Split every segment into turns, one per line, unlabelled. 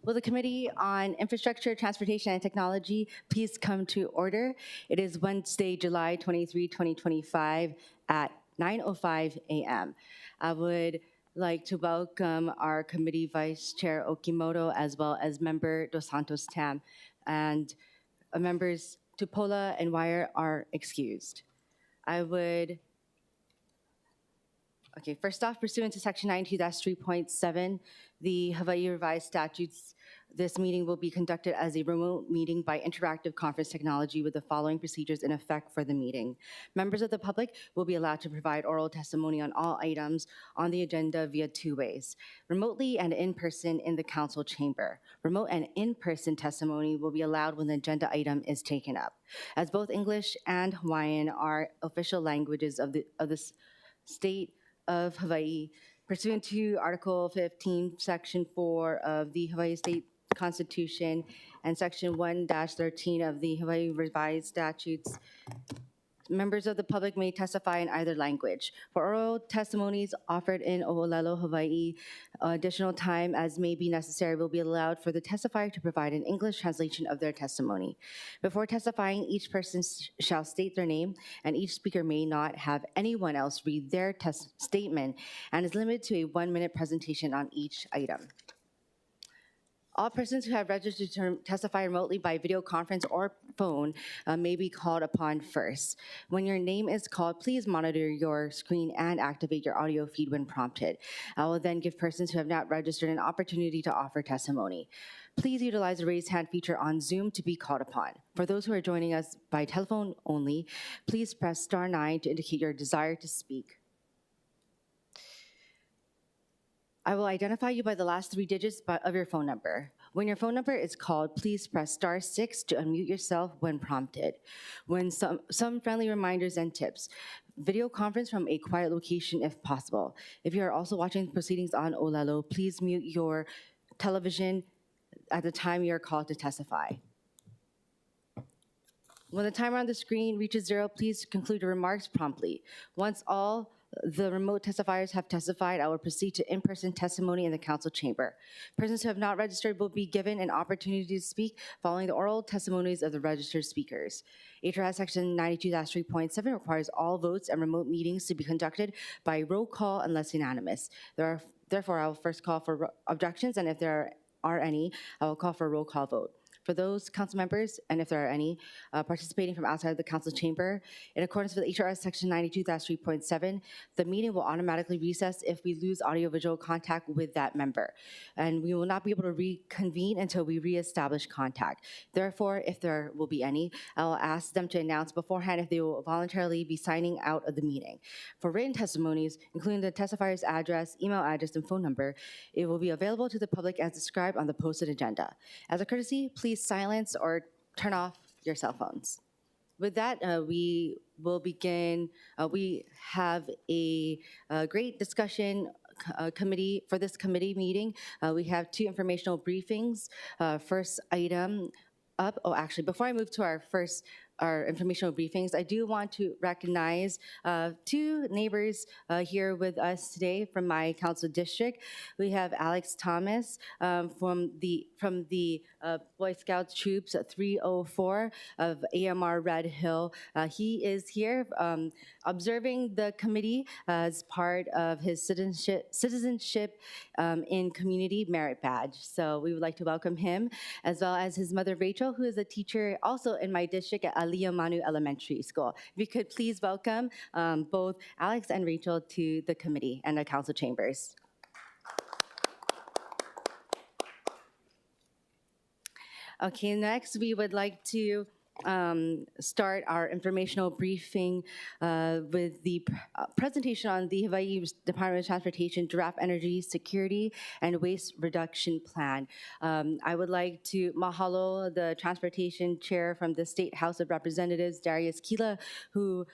Will the Committee on Infrastructure, Transportation, and Technology please come to order? It is Wednesday, July 23, 2025 at 9:05 a.m. I would like to welcome our Committee Vice Chair Okimoto as well as Member Dos Santos Tam, and members Tupola and Wire are excused. Okay, first off, pursuant to Section 92-3.7, the Hawaii Revised Statutes, this meeting will be conducted as a remote meeting by interactive conference technology with the following procedures in effect for the meeting. Members of the public will be allowed to provide oral testimony on all items on the agenda via two ways, remotely and in person in the council chamber. Remote and in-person testimony will be allowed when the agenda item is taken up. As both English and Hawaiian are official languages of the state of Hawaii, pursuant to Article 15, Section 4 of the Hawaii State Constitution and Section 1-13 of the Hawaii Revised Statutes, members of the public may testify in either language. For oral testimonies offered in Olelo, Hawaii, additional time as may be necessary will be allowed for the testifier to provide an English translation of their testimony. Before testifying, each person shall state their name, and each speaker may not have anyone else read their statement and is limited to a 1-minute presentation on each item. All persons who have registered to testify remotely by video conference or phone may be called upon first. When your name is called, please monitor your screen and activate your audio feed when prompted. I will then give persons who have not registered an opportunity to offer testimony. Please utilize the raise hand feature on Zoom to be called upon. For those who are joining us by telephone only, please press *9 to indicate your desire to speak. I will identify you by the last 3 digits of your phone number. When your phone number is called, please press *6 to unmute yourself when prompted. When some friendly reminders and tips. Video conference from a quiet location if possible. If you are also watching proceedings on Olelo, please mute your television at the time you are called to testify. When the timer on the screen reaches 0, please conclude your remarks promptly. Once all the remote testifiers have testified, I will proceed to in-person testimony in the council chamber. Persons who have not registered will be given an opportunity to speak following the oral testimonies of the registered speakers. HRS Section 92-3.7 requires all votes and remote meetings to be conducted by roll call unless unanimous. Therefore, I will first call for objections, and if there are any, I will call for a roll call vote. For those council members, and if there are any, participating from outside the council chamber, in accordance with HRS Section 92-3.7, the meeting will automatically recess if we lose audiovisual contact with that member, and we will not be able to reconvene until we reestablish contact. Therefore, if there will be any, I will ask them to announce beforehand if they will voluntarily be signing out of the meeting. For written testimonies, including the testifier's address, email address, and phone number, it will be available to the public as described on the posted agenda. As a courtesy, please silence or turn off your cell phones. With that, we will begin. We have a great discussion committee for this committee meeting. We have 2 informational briefings. First item up. Oh, actually, before I move to our informational briefings, I do want to recognize 2 neighbors here with us today from my council district. We have Alex Thomas from the Boy Scouts Troops 304 of AMR Red Hill. He is here observing the committee as part of his citizenship in community merit badge. So we would like to welcome him, as well as his mother Rachel, who is a teacher also in my district at Manu Elementary School. If you could please welcome both Alex and Rachel to the committee and the council chambers. Okay, next we would like to start our informational briefing with the presentation on the Hawaii Department of Transportation Draft Energy Security and Waste Reduction Plan. I would like to mahalo the transportation chair from the State House of Representatives, Darius Kila, who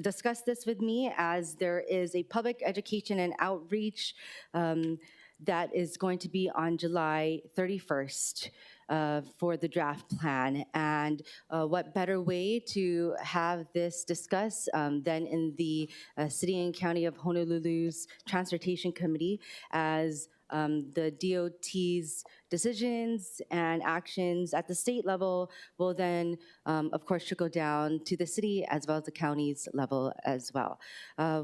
discussed this with me, as there is a public education and outreach that is going to be on July 31st. For the draft plan. And what better way to have this discussed than in the City and County of Honolulu's Transportation Committee, as The DOT's decisions and actions at the state level will then, of course, trickle down to the city as well as the county's level as well.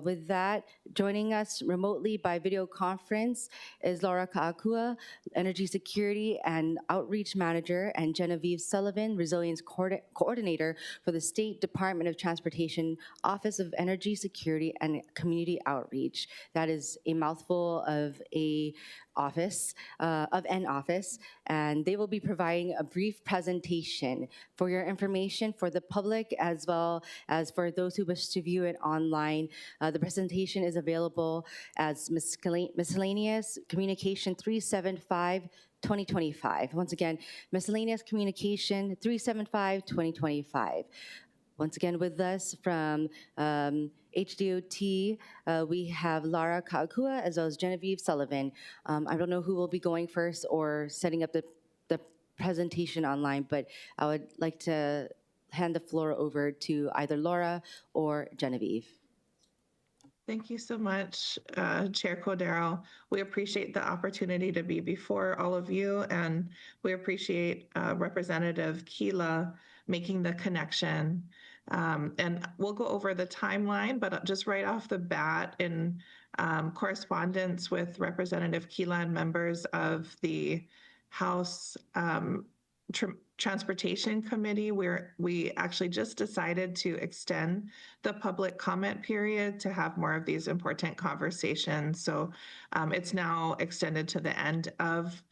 With that, joining us remotely by video conference is Laura Kaakua, Energy Security and Outreach Manager, and Genevieve Sullivan, Resilience Coordinator for the State Department of Transportation Office of Energy Security and Community Outreach. That is a mouthful of an office, and they will be providing a brief presentation for your information for the public as well as for those who wish to view it online. The presentation is available as Miscellaneous Communication 375 2025. Once again, Miscellaneous Communication 375 2025. Once again, with us from HDOT, we have Lara Kaakua as well as Genevieve Sullivan. I don't know who will be going first or setting up the presentation online, but I would like to hand the floor over to either Laura or Genevieve.
Thank you so much, Chair Cordero. We appreciate the opportunity to be before all of you, and we appreciate Representative Keela making the connection. And we'll go over the timeline, but just right off the bat, in correspondence with Representative Keela and members of the House Transportation Committee, we actually just decided to extend the public comment period to have more of these important conversations. So it's now extended to the end of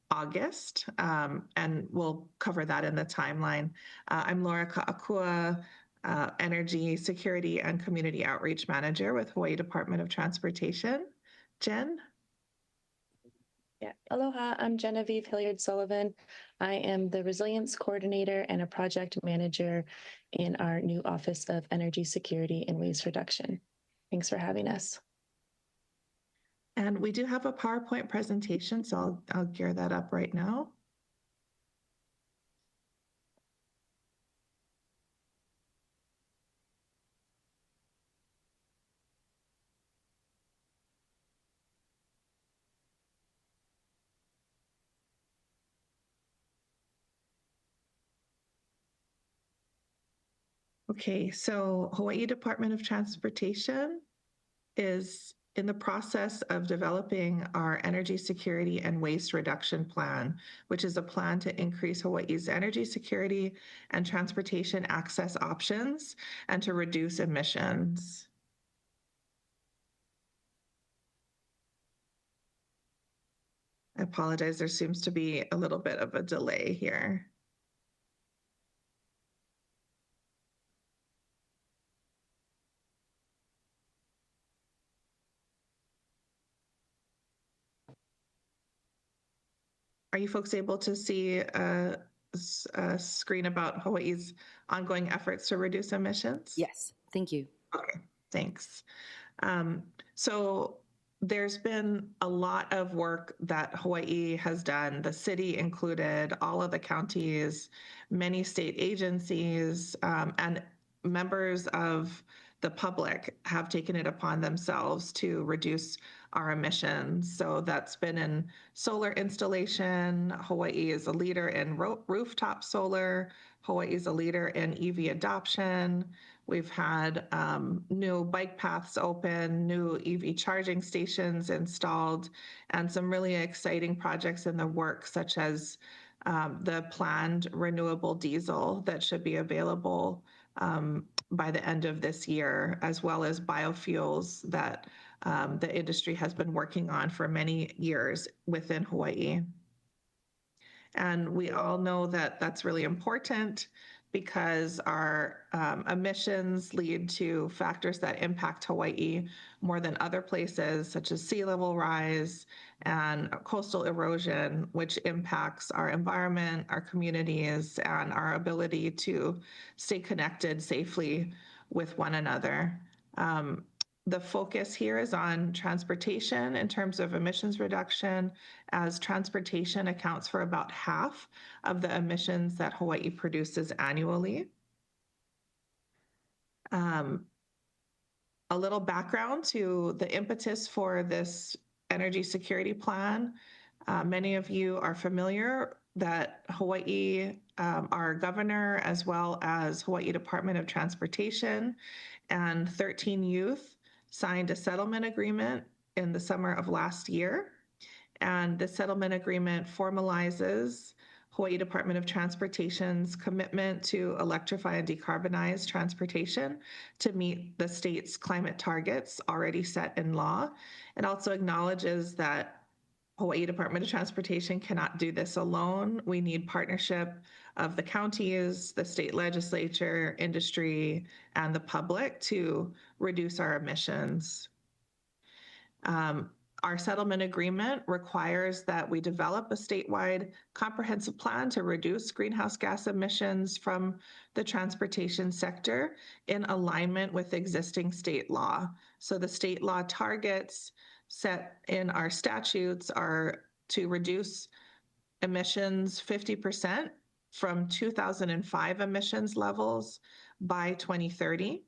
August, and we'll cover that in the timeline. I'm Laura Kaakua, Energy Security and Community Outreach Manager with Hawaii Department of Transportation. Jen?
Yeah. Aloha, I'm Genevieve Hilliard-Sullivan. I am the Resilience Coordinator and a Project Manager in our new Office of Energy Security and Waste Reduction. Thanks for having us.
And we do have a PowerPoint presentation, so I'll gear that up right now. Okay, so Hawaii Department of Transportation is in the process of developing our energy security and waste reduction plan, which is a plan to increase Hawaii's energy security and transportation access options and to reduce emissions. I apologize, there seems to be a little bit of a delay here. Are you folks able to see a screen about Hawaii's ongoing efforts to reduce emissions?
Yes, thank you.
Okay, thanks. So there's been a lot of work that Hawaii has done, the city included, all of the counties, many state agencies, and members of the public have taken it upon themselves to reduce our emissions. So that's been in solar installation. Hawaii is a leader in rooftop solar. Hawaii is a leader in EV adoption. We've had new bike paths open, new EV charging stations installed, and some really exciting projects in the works, such as the planned renewable diesel that should be available by the end of this year, as well as biofuels that the industry has been working on for many years within Hawaii. And we all know that that's really important because our emissions lead to factors that impact Hawaii more than other places, such as sea level rise and coastal erosion, which impacts our environment, our communities, and our ability to stay connected safely with one another. The focus here is on transportation in terms of emissions reduction, as transportation accounts for about half of the emissions that Hawaii produces annually. A little background to the impetus for this energy security plan. Many of you are familiar that Hawaii, our governor, as well as Hawaii Department of Transportation and 13 youth signed a settlement agreement in the summer of last year. And the settlement agreement formalizes Hawaii Department of Transportation's commitment to electrify and decarbonize transportation to meet the state's climate targets already set in law. It also acknowledges that Hawaii Department of Transportation cannot do this alone. We need partnership of the counties, the state legislature, industry, and the public to reduce our emissions. Our settlement agreement requires that we develop a statewide comprehensive plan to reduce greenhouse gas emissions from the transportation sector in alignment with existing state law. So the state law targets set in our statutes are to reduce emissions 50% from 2005 emissions levels by 2030,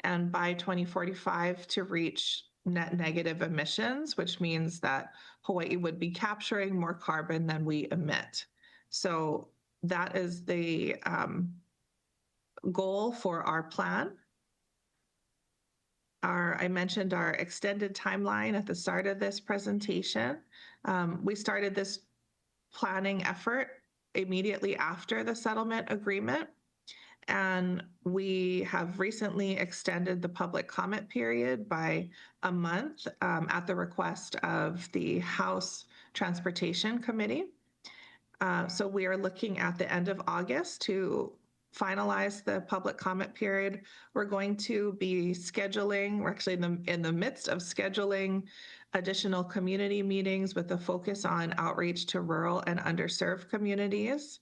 and by 2045 to reach net negative emissions, which means that Hawaii would be capturing more carbon than we emit. So that is the goal for our plan. I mentioned our extended timeline at the start of this presentation. We started this planning effort immediately after the settlement agreement, and we have recently extended the public comment period by a month at the request of the House Transportation Committee. So we are looking at the end of August to finalize the public comment period. We're going to be scheduling, we're actually in the midst of scheduling additional community meetings with a focus on outreach to rural and underserved communities.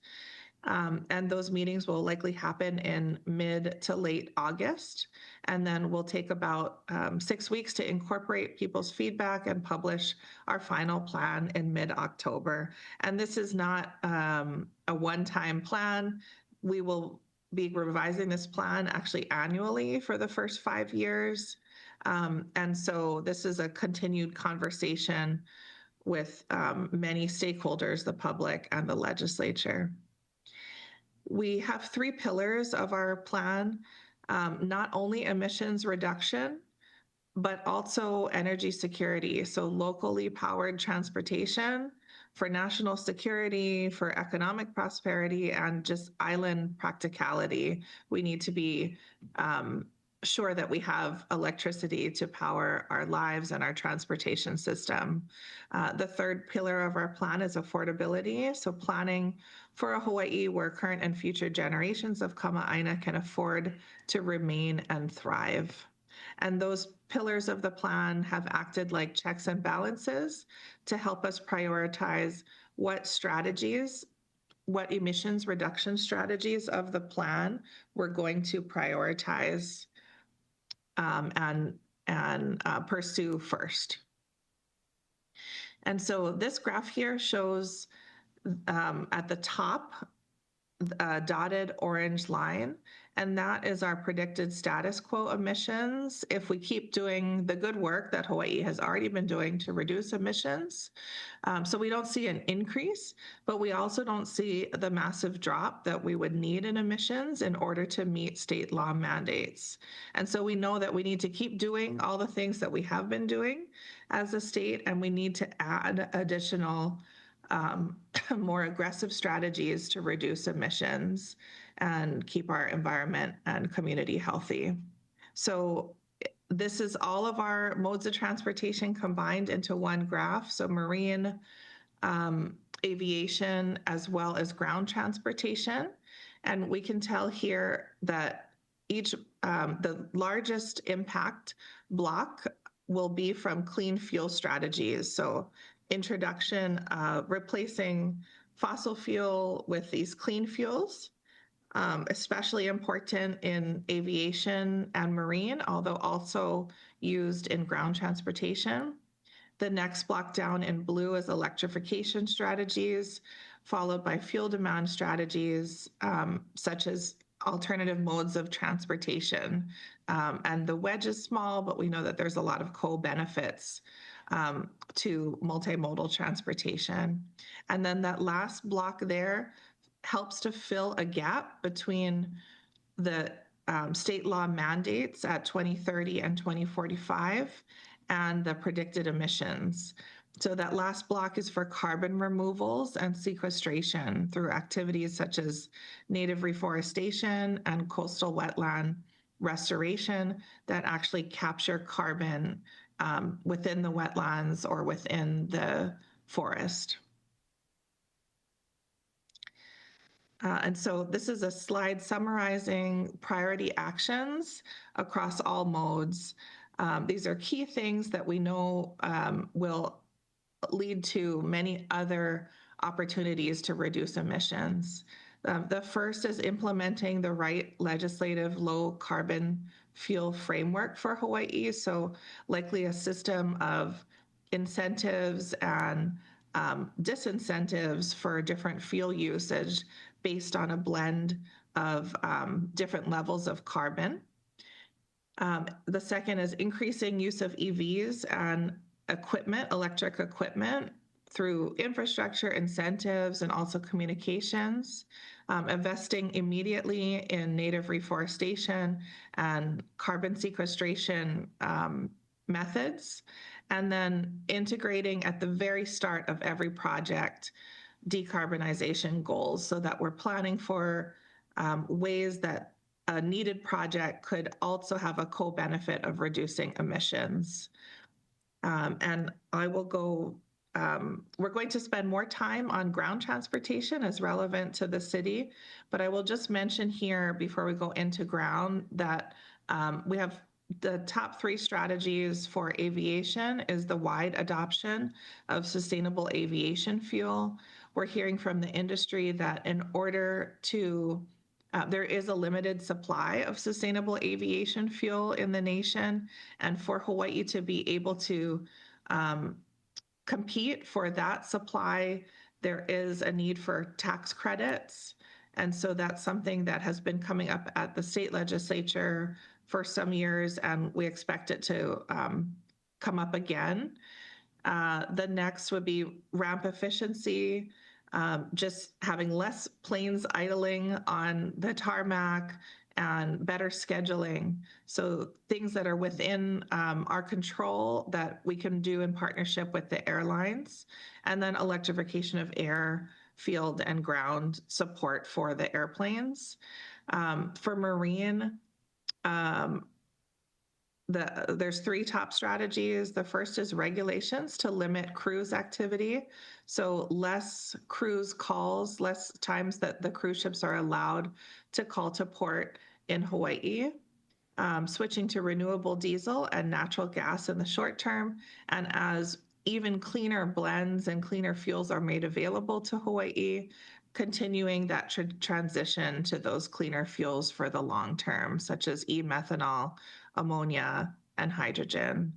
And those meetings will likely happen in mid to late August. And then we'll take about 6 weeks to incorporate people's feedback and publish our final plan in mid-October. And this is not a one-time plan. We will be revising this plan actually annually for the first 5 years. And so this is a continued conversation with many stakeholders, the public and the legislature. We have 3 pillars of our plan, not only emissions reduction, but also energy security. So locally powered transportation for national security, for economic prosperity, and just island practicality. We need to be sure that we have electricity to power our lives and our transportation system. The third pillar of our plan is affordability. So planning for a Hawaii where current and future generations of Kama'aina can afford to remain and thrive. And those pillars of the plan have acted like checks and balances to help us prioritize what strategies, what emissions reduction strategies of the plan we're going to prioritize and pursue first. And so this graph here shows at the top a dotted orange line, and that is our predicted status quo emissions if we keep doing the good work that Hawaii has already been doing to reduce emissions. So we don't see an increase, but we also don't see the massive drop that we would need in emissions in order to meet state law mandates. And so we know that we need to keep doing all the things that we have been doing as a state, and we need to add additional more aggressive strategies to reduce emissions and keep our environment and community healthy. So this is all of our modes of transportation combined into one graph. So marine, aviation, as well as ground transportation. And we can tell here that each, the largest impact block will be from clean fuel strategies. So introduction, replacing fossil fuel with these clean fuels, especially important in aviation and marine, although also used in ground transportation. The next block down in blue is electrification strategies, followed by fuel demand strategies, such as alternative modes of transportation. And the wedge is small, but we know that there's a lot of co-benefits to multimodal transportation. And then that last block there helps to fill a gap between the state law mandates at 2030 and 2045 and the predicted emissions. So that last block is for carbon removals and sequestration through activities such as native reforestation and coastal wetland restoration that actually capture carbon within the wetlands or within the forest. And so this is a slide summarizing priority actions across all modes. These are key things that we know will lead to many other opportunities to reduce emissions. The first is implementing the right legislative low carbon fuel framework for Hawaii. So likely a system of incentives and disincentives for different fuel usage based on a blend of different levels of carbon. The second is increasing use of EVs and equipment, electric equipment, through infrastructure incentives and also communications, investing immediately in native reforestation and carbon sequestration methods, and then integrating at the very start of every project decarbonization goals so that we're planning for ways that a needed project could also have a co-benefit of reducing emissions. And I will go, we're going to spend more time on ground transportation as relevant to the city, but I will just mention here before we go into ground that we have the top 3 strategies for aviation is the wide adoption of sustainable aviation fuel. We're hearing from the industry that in order to there is a limited supply of sustainable aviation fuel in the nation, and for Hawaii to be able to compete for that supply, there is a need for tax credits. And so that's something that has been coming up at the state legislature for some years, and we expect it to come up again. The next would be ramp efficiency. Just having less planes idling on the tarmac and better scheduling. So things that are within our control that we can do in partnership with the airlines, and then electrification of air, field, and ground support for the airplanes. For marine, there's 3 top strategies. The first is regulations to limit cruise activity. So less cruise calls, less times that the cruise ships are allowed to call to port in Hawaii. Switching to renewable diesel and natural gas in the short term. And as even cleaner blends and cleaner fuels are made available to Hawaii, continuing that transition to those cleaner fuels for the long term, such as e-methanol, ammonia, and hydrogen.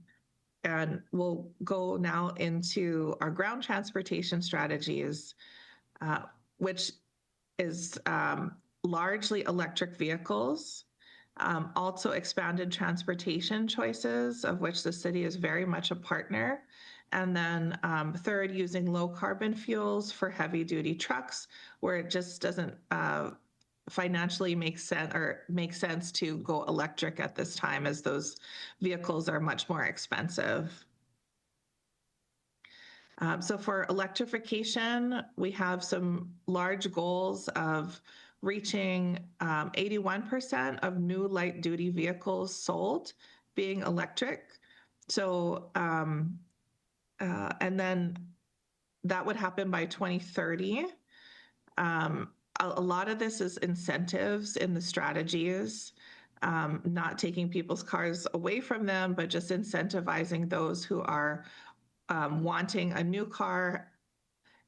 And we'll go now into our ground transportation strategies, which is largely electric vehicles, also expanded transportation choices, of which the city is very much a partner. And then third, using low carbon fuels for heavy duty trucks, where it just doesn't financially make sense to go electric at this time, as those vehicles are much more expensive. So for electrification, we have some large goals of reaching 81% of new light duty vehicles sold being electric. So, and then that would happen by 2030. A lot of this is incentives in the strategies, not taking people's cars away from them, but just incentivizing those who are wanting a new car,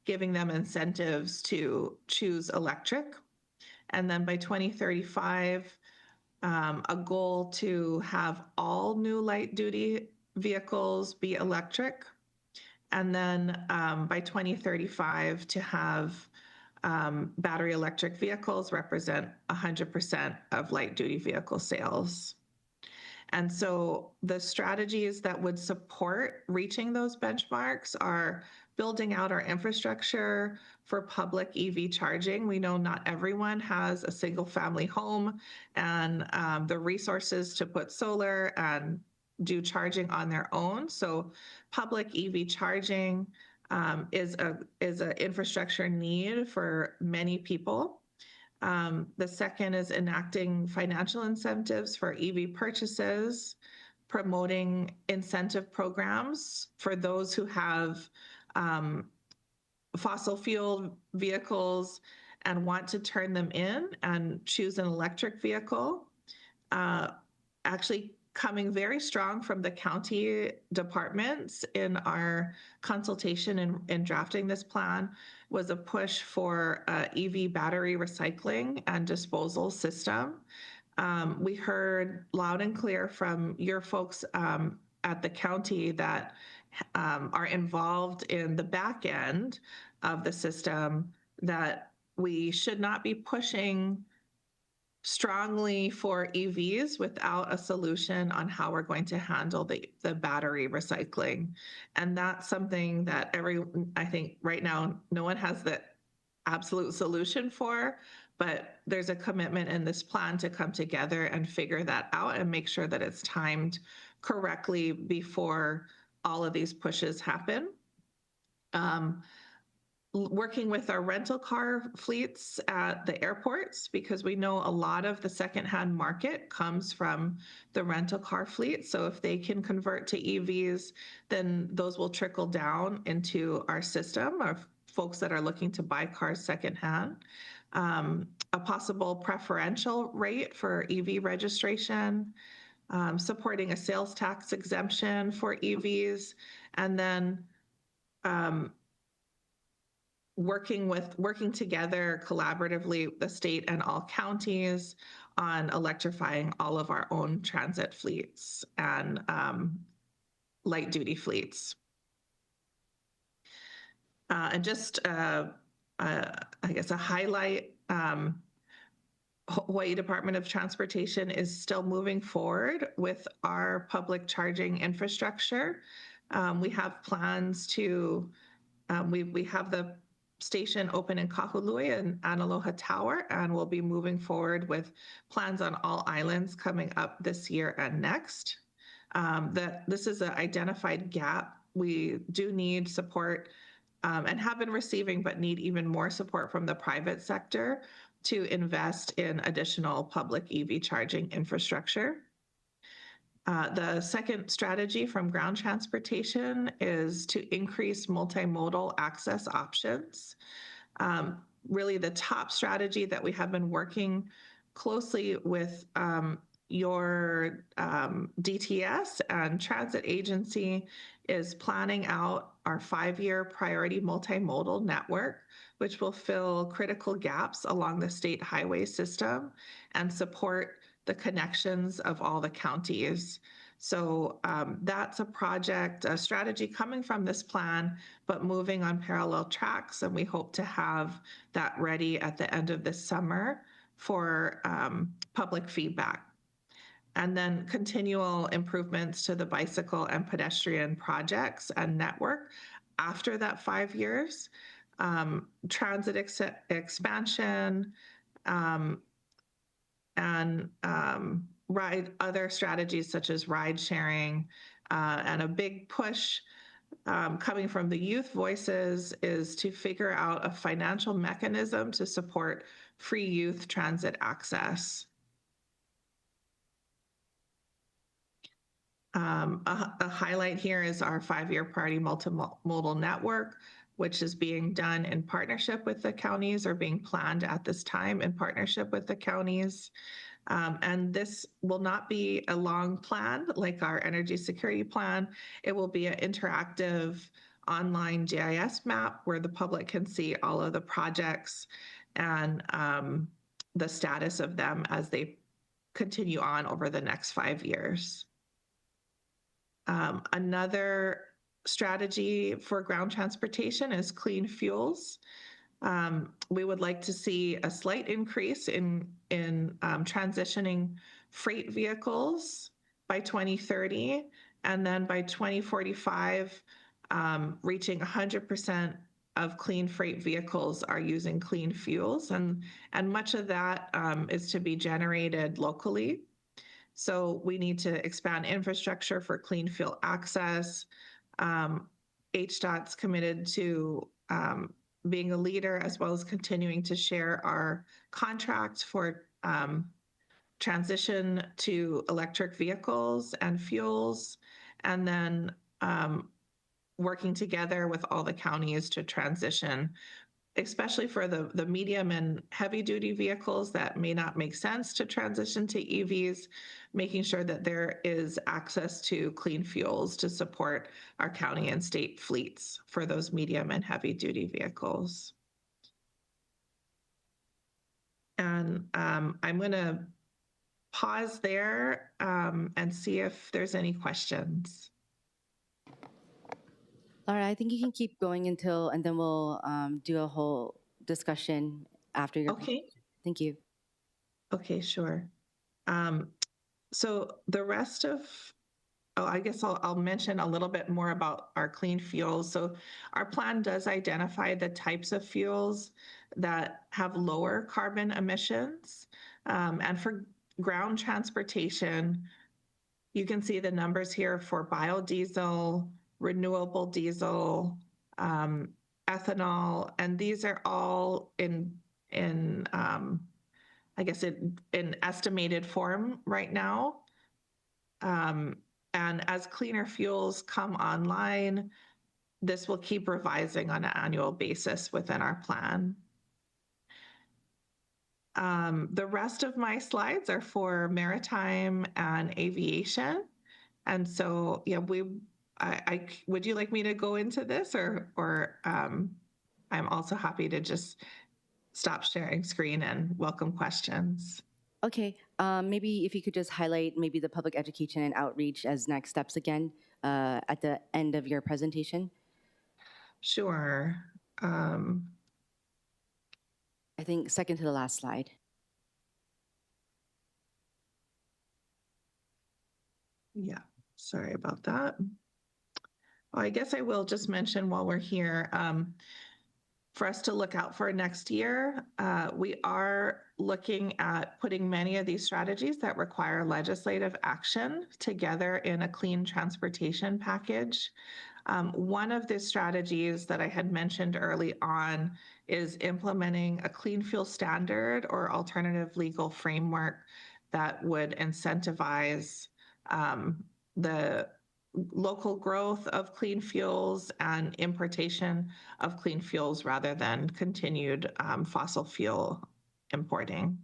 giving them incentives to choose electric. And then by 2035, a goal to have all new light duty vehicles be electric. And then by 2035 to have battery electric vehicles represent 100% of light duty vehicle sales. And so the strategies that would support reaching those benchmarks are building out our infrastructure for public EV charging. We know not everyone has a single family home and the resources to put solar and do charging on their own. So public EV charging is an infrastructure need for many people. The second is enacting financial incentives for EV purchases, promoting incentive programs for those who have fossil fuel vehicles and want to turn them in and choose an electric vehicle. Actually coming very strong from the county departments in our consultation in drafting this plan was a push for EV battery recycling and disposal system. We heard loud and clear from your folks at the county that are involved in the back end of the system that we should not be pushing strongly for EVs without a solution on how we're going to handle the battery recycling. And that's something that I think right now, no one has the absolute solution for, but there's a commitment in this plan to come together and figure that out and make sure that it's timed correctly before all of these pushes happen. Working with our rental car fleets at the airports, because we know a lot of the secondhand market comes from the rental car fleet. So if they can convert to EVs, then those will trickle down into our system of folks that are looking to buy cars secondhand. A possible preferential rate for EV registration, supporting a sales tax exemption for EVs, and then working together collaboratively, the state and all counties, on electrifying all of our own transit fleets and light duty fleets. And just, I guess, a highlight, Hawaii Department of Transportation is still moving forward with our public charging infrastructure. We have plans to, we have the station open in Kahului and Aloha Tower, and we'll be moving forward with plans on all islands coming up this year and next. That this is an identified gap. We do need support and have been receiving, but need even more support from the private sector to invest in additional public EV charging infrastructure. The second strategy from ground transportation is to increase multimodal access options. Really the top strategy that we have been working closely with your DTS and transit agency is planning out our 5-year priority multimodal network, which will fill critical gaps along the state highway system and support the connections of all the counties. So that's a project, a strategy coming from this plan, but moving on parallel tracks. And we hope to have that ready at the end of this summer for public feedback. And then continual improvements to the bicycle and pedestrian projects and network after that 5 years, transit expansion, and other strategies such as ride sharing, and a big push coming from the youth voices is to figure out a financial mechanism to support free youth transit access. A highlight here is our 5-year priority multimodal network, which is being done in partnership with the counties, or being planned at this time in partnership with the counties. And this will not be a long plan like our energy security plan. It will be an interactive online GIS map where the public can see all of the projects and the status of them as they continue on over the next 5 years. Another strategy for ground transportation is clean fuels. We would like to see a slight increase in transitioning freight vehicles by 2030, and then by 2045, reaching 100% of clean freight vehicles are using clean fuels, and much of that is to be generated locally. So we need to expand infrastructure for clean fuel access. HDOT's committed to being a leader, as well as continuing to share our contract for transition to electric vehicles and fuels, and then working together with all the counties to transition, especially for the medium and heavy duty vehicles that may not make sense to transition to EVs, making sure that there is access to clean fuels to support our county and state fleets for those medium and heavy duty vehicles. And I'm going to pause there and see if there's any questions.
Laura, I think you can keep going until, and then we'll do a whole discussion after your.
Okay.
Thank you.
Okay, sure. So the rest of, I guess I'll mention a little bit more about our clean fuels. So our plan does identify the types of fuels that have lower carbon emissions. And for ground transportation, you can see the numbers here for biodiesel, renewable diesel, ethanol, and these are all in I guess in estimated form right now. And as cleaner fuels come online, this will keep revising on an annual basis within our plan. The rest of my slides are for maritime and aviation. And so, yeah, would you like me to go into this, or I'm also happy to just stop sharing screen and welcome questions.
Okay, maybe if you could just highlight maybe the public education and outreach as next steps again at the end of your presentation.
Sure.
I think second to the last slide.
Yeah, sorry about that. Well, I guess I will just mention while we're here, for us to look out for next year, we are looking at putting many of these strategies that require legislative action together in a clean transportation package. One of the strategies that I had mentioned early on is implementing a clean fuel standard or alternative legal framework that would incentivize the local growth of clean fuels and importation of clean fuels rather than continued fossil fuel importing.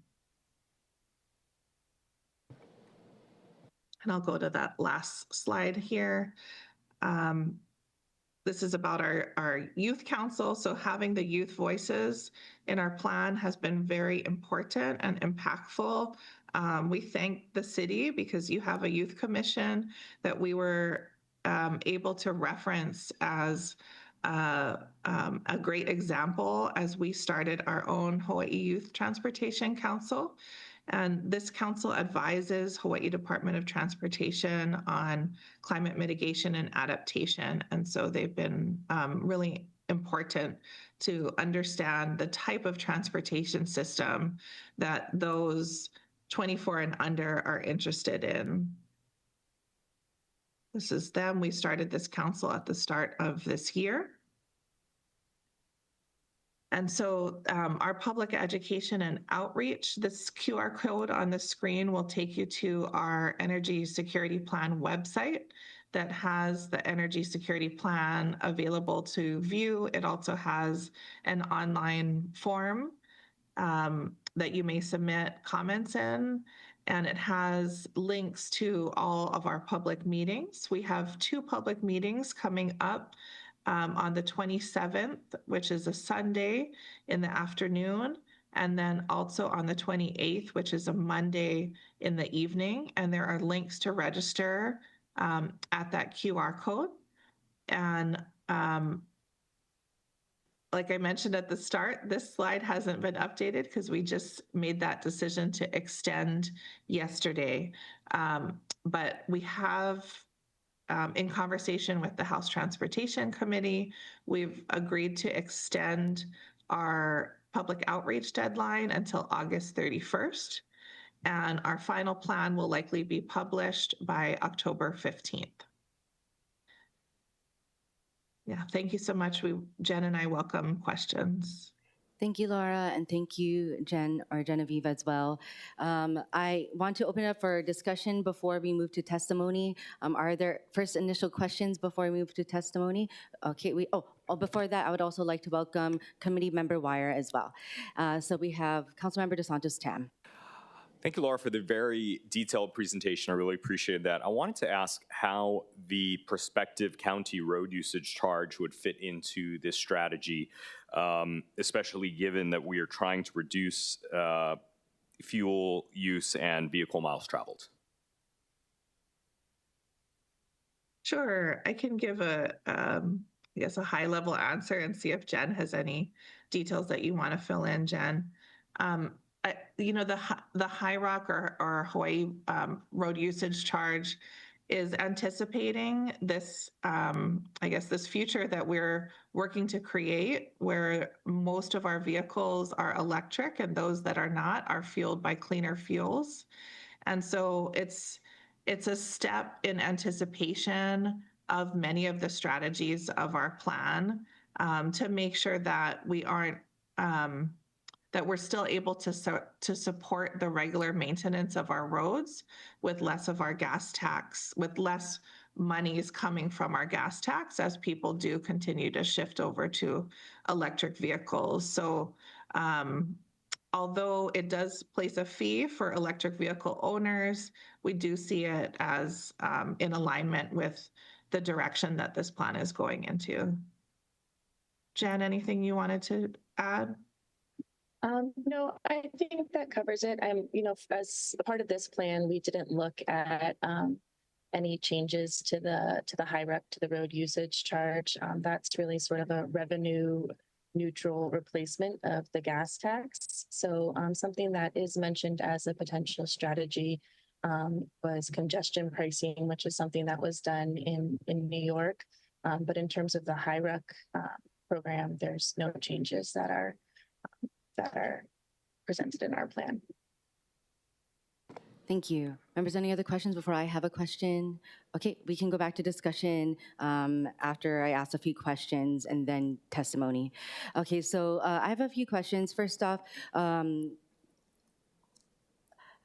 And I'll go to that last slide here. This is about our youth council. So having the youth voices in our plan has been very important and impactful. We thank the city because you have a youth commission that we were able to reference as a great example as we started our own Hawaii Youth Transportation Council. And this council advises Hawaii Department of Transportation on climate mitigation and adaptation. And so they've been really important to understand the type of transportation system that those 24 and under are interested in. This is them. We started this council at the start of this year. And so our public education and outreach, this QR code on the screen will take you to our Energy Security Plan website that has the Energy Security Plan available to view. It also has an online form that you may submit comments in, and it has links to all of our public meetings. We have 2 public meetings coming up on the 27th, which is a Sunday in the afternoon, and then also on the 28th, which is a Monday in the evening. And there are links to register at that QR code. And like I mentioned at the start, this slide hasn't been updated because we just made that decision to extend yesterday. But we have, in conversation with the House Transportation Committee, we've agreed to extend our public outreach deadline until August 31st. And our final plan will likely be published by October 15th. Yeah, thank you so much. Jen and I welcome questions.
Thank you, Laura, and thank you, Jen or Genevieve as well. I want to open it up for discussion before we move to testimony. Are there first initial questions before we move to testimony? Okay, before that, I would also like to welcome Committee Member Wire as well. So we have Councilmember DeSantis Tam.
Thank you, Laura, for the very detailed presentation. I really appreciated that. I wanted to ask how the prospective county road usage charge would fit into this strategy, especially given that we are trying to reduce fuel use and vehicle miles traveled.
Sure, I can give a high-level answer and see if Jen has any details that you want to fill in, Jen. The High Rock or Hawaii road usage charge is anticipating this, this future that we're working to create, where most of our vehicles are electric and those that are not are fueled by cleaner fuels. And so it's a step in anticipation of many of the strategies of our plan, to make sure that we aren't that we're still able to support the regular maintenance of our roads with less of our gas tax, with less monies coming from our gas tax as people do continue to shift over to electric vehicles. So although it does place a fee for electric vehicle owners, we do see it as in alignment with the direction that this plan is going into. Jen, anything you wanted to add?
No, I think that covers it. As part of this plan, we didn't look at any changes to the high rep to the road usage charge. That's really sort of a revenue neutral replacement of the gas tax. So something that is mentioned as a potential strategy was congestion pricing, which is something that was done in New York. But in terms of the high rec program, there's no changes that are presented in our plan.
Thank you. Members, any other questions before I have a question? Okay, we can go back to discussion after I ask a few questions and then testimony. Okay, so I have a few questions. First off,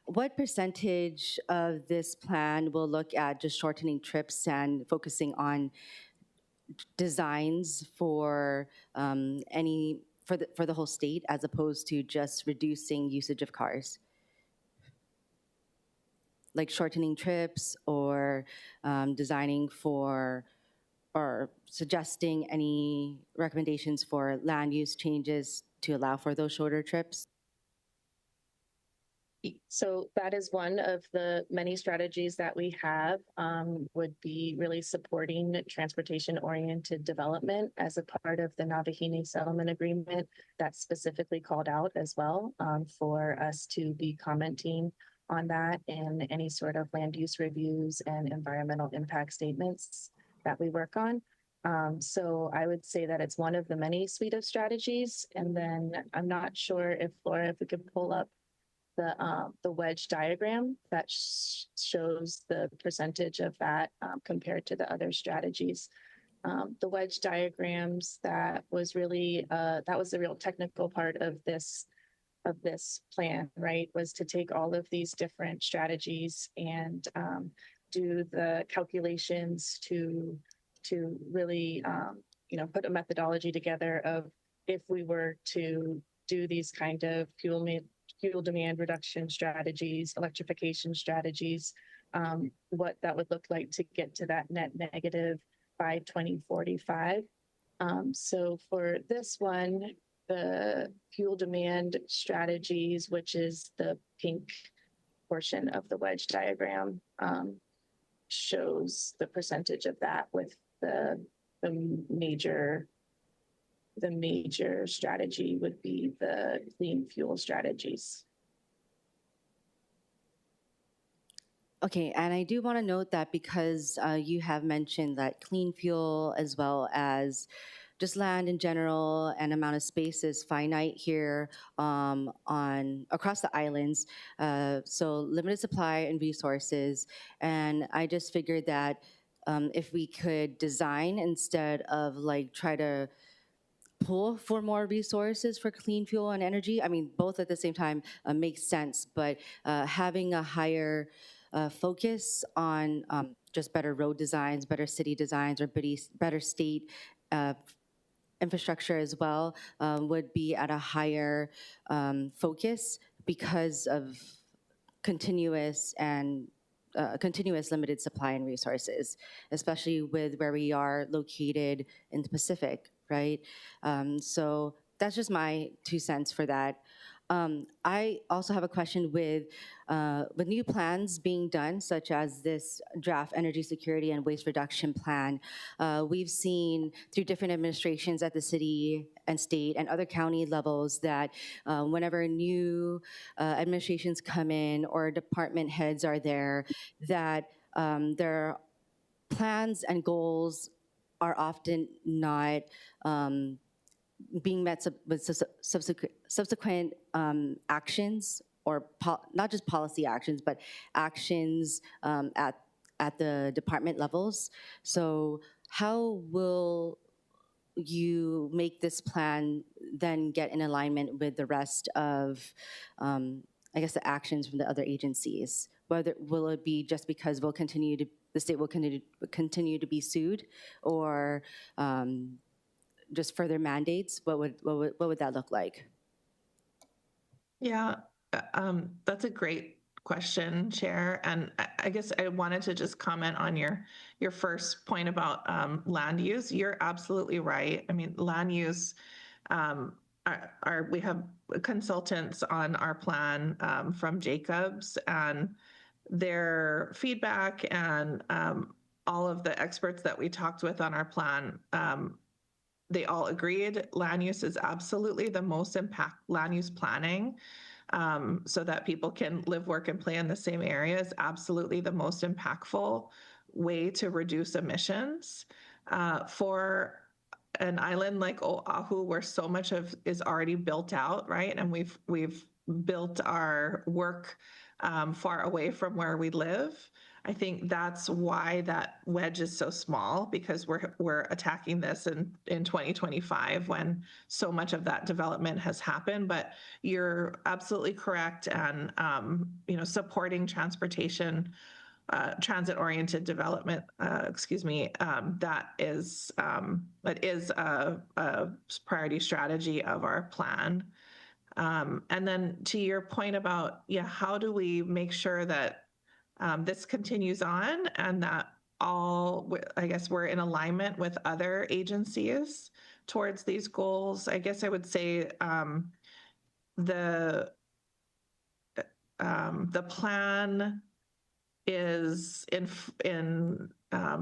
what percentage of this plan will look at just shortening trips and focusing on designs for for the whole state, as opposed to just reducing usage of cars? Like shortening trips or designing for or suggesting any recommendations for land use changes to allow for those shorter trips?
So that is one of the many strategies that we have, would be really supporting transportation-oriented development as a part of the Navahine Settlement Agreement. That's specifically called out as well, for us to be commenting on that in any sort of land use reviews and environmental impact statements that we work on. So I would say that it's one of the many suite of strategies. And then I'm not sure if Laura, if we could pull up the wedge diagram that shows the percentage of that compared to the other strategies. The wedge diagrams, that was really that was the real technical part of this plan, right? Was to take all of these different strategies and do the calculations to really put a methodology together of, if we were to do these kind of fuel demand reduction strategies, electrification strategies, what that would look like to get to that net negative by 2045. So for this one, the fuel demand strategies, which is the pink portion of the wedge diagram, shows the percentage of that with the major the major strategy would be the clean fuel strategies.
Okay, and I do want to note that because you have mentioned that clean fuel as well as just land in general and amount of space is finite here on across the islands, so limited supply and resources. And I just figured that if we could design instead of like try to pull for more resources for clean fuel and energy. I mean, both at the same time makes sense, but having a higher focus on just better road designs, better city designs, or better state infrastructure as well would be at a higher focus because of continuous and continuous limited supply and resources, especially with where we are located in the Pacific, right? So that's just my 2 cents for that. I also have a question with new plans being done, such as this draft energy security and waste reduction plan. We've seen through different administrations at the city and state and other county levels that whenever new administrations come in or department heads are there, that their plans and goals are often not being met with subsequent actions, or not just policy actions, but actions at the department levels. So how will you make this plan then get in alignment with the rest of, I guess, the actions from the other agencies? Whether will it be just because the state will continue to be sued, or just further mandates? What would that look like?
Yeah, that's a great question, Chair. And I guess I wanted to just comment on your first point about land use. You're absolutely right. I mean, land use, we have consultants on our plan from Jacobs, and their feedback and all of the experts that we talked with on our plan, they all agreed land use is absolutely the most land use planning, so that people can live, work, and play in the same area is absolutely the most impactful way to reduce emissions. For an island like Oahu, where so much of is already built out, right? And we've built our work far away from where we live. I think that's why that wedge is so small, because we're attacking this in 2025 when so much of that development has happened. But you're absolutely correct, and supporting transportation, transit-oriented development. That is a priority strategy of our plan. And then to your point about, how do we make sure that this continues on, and that I guess we're in alignment with other agencies towards these goals? I guess I would say the plan is in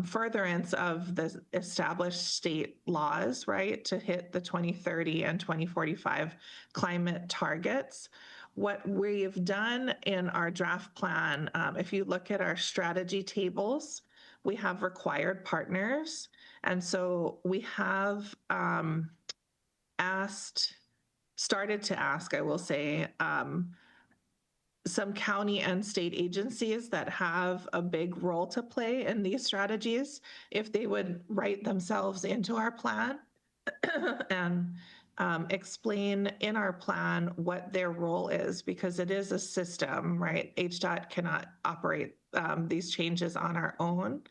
furtherance of the established state laws, right, to hit the 2030 and 2045 climate targets. What we've done in our draft plan, if you look at our strategy tables, we have required partners. And so we have started to ask, I will say, some county and state agencies that have a big role to play in these strategies, if they would write themselves into our plan and explain in our plan what their role is, because it is a system, right? HDOT cannot operate these changes on our own.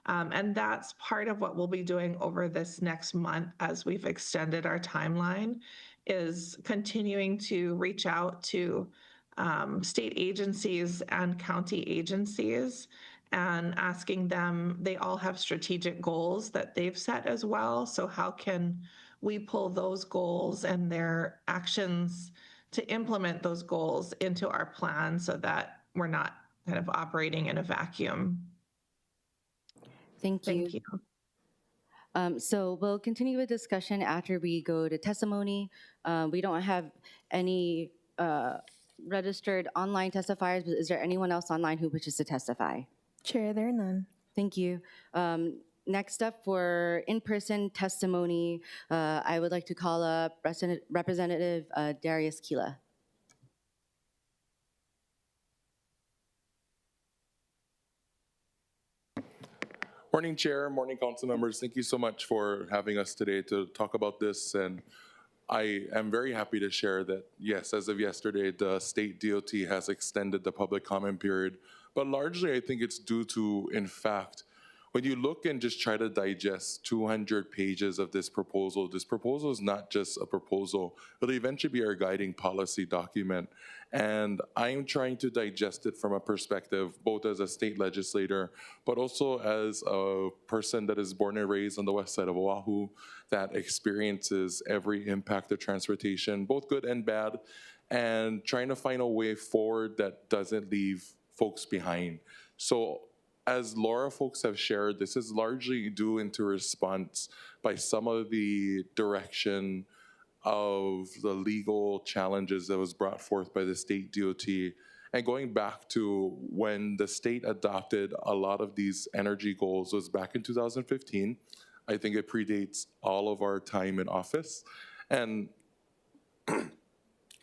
And that's part of what we'll be doing over this next month as we've extended our timeline, is continuing to reach out to state agencies and county agencies and asking them, they all have strategic goals that they've set as well. So how can we pull those goals and their actions to implement those goals into our plan, so that we're not kind of operating in a vacuum?
Thank you. So we'll continue with discussion after we go to testimony. We don't have any registered online testifiers, but is there anyone else online who wishes to testify?
Chair, there are none.
Thank you. Next up for in-person testimony, I would like to call up Representative Darius Kila.
Morning, Chair. Morning, Council members. Thank you so much for having us today to talk about this. And I am very happy to share that, yes, as of yesterday, the state DOT has extended the public comment period. But largely, I think it's due to, in fact, when you look and just try to digest 200 pages of this proposal is not just a proposal. It'll eventually be our guiding policy document. And I'm trying to digest it from a perspective, both as a state legislator, but also as a person that is born and raised on the west side of Oahu that experiences every impact of transportation, both good and bad, and trying to find a way forward that doesn't leave folks behind. So as Laura folks have shared, this is largely due into response by some of the direction of the legal challenges that was brought forth by the state DOT. And going back to when the state adopted a lot of these energy goals was back in 2015. I think it predates all of our time in office. And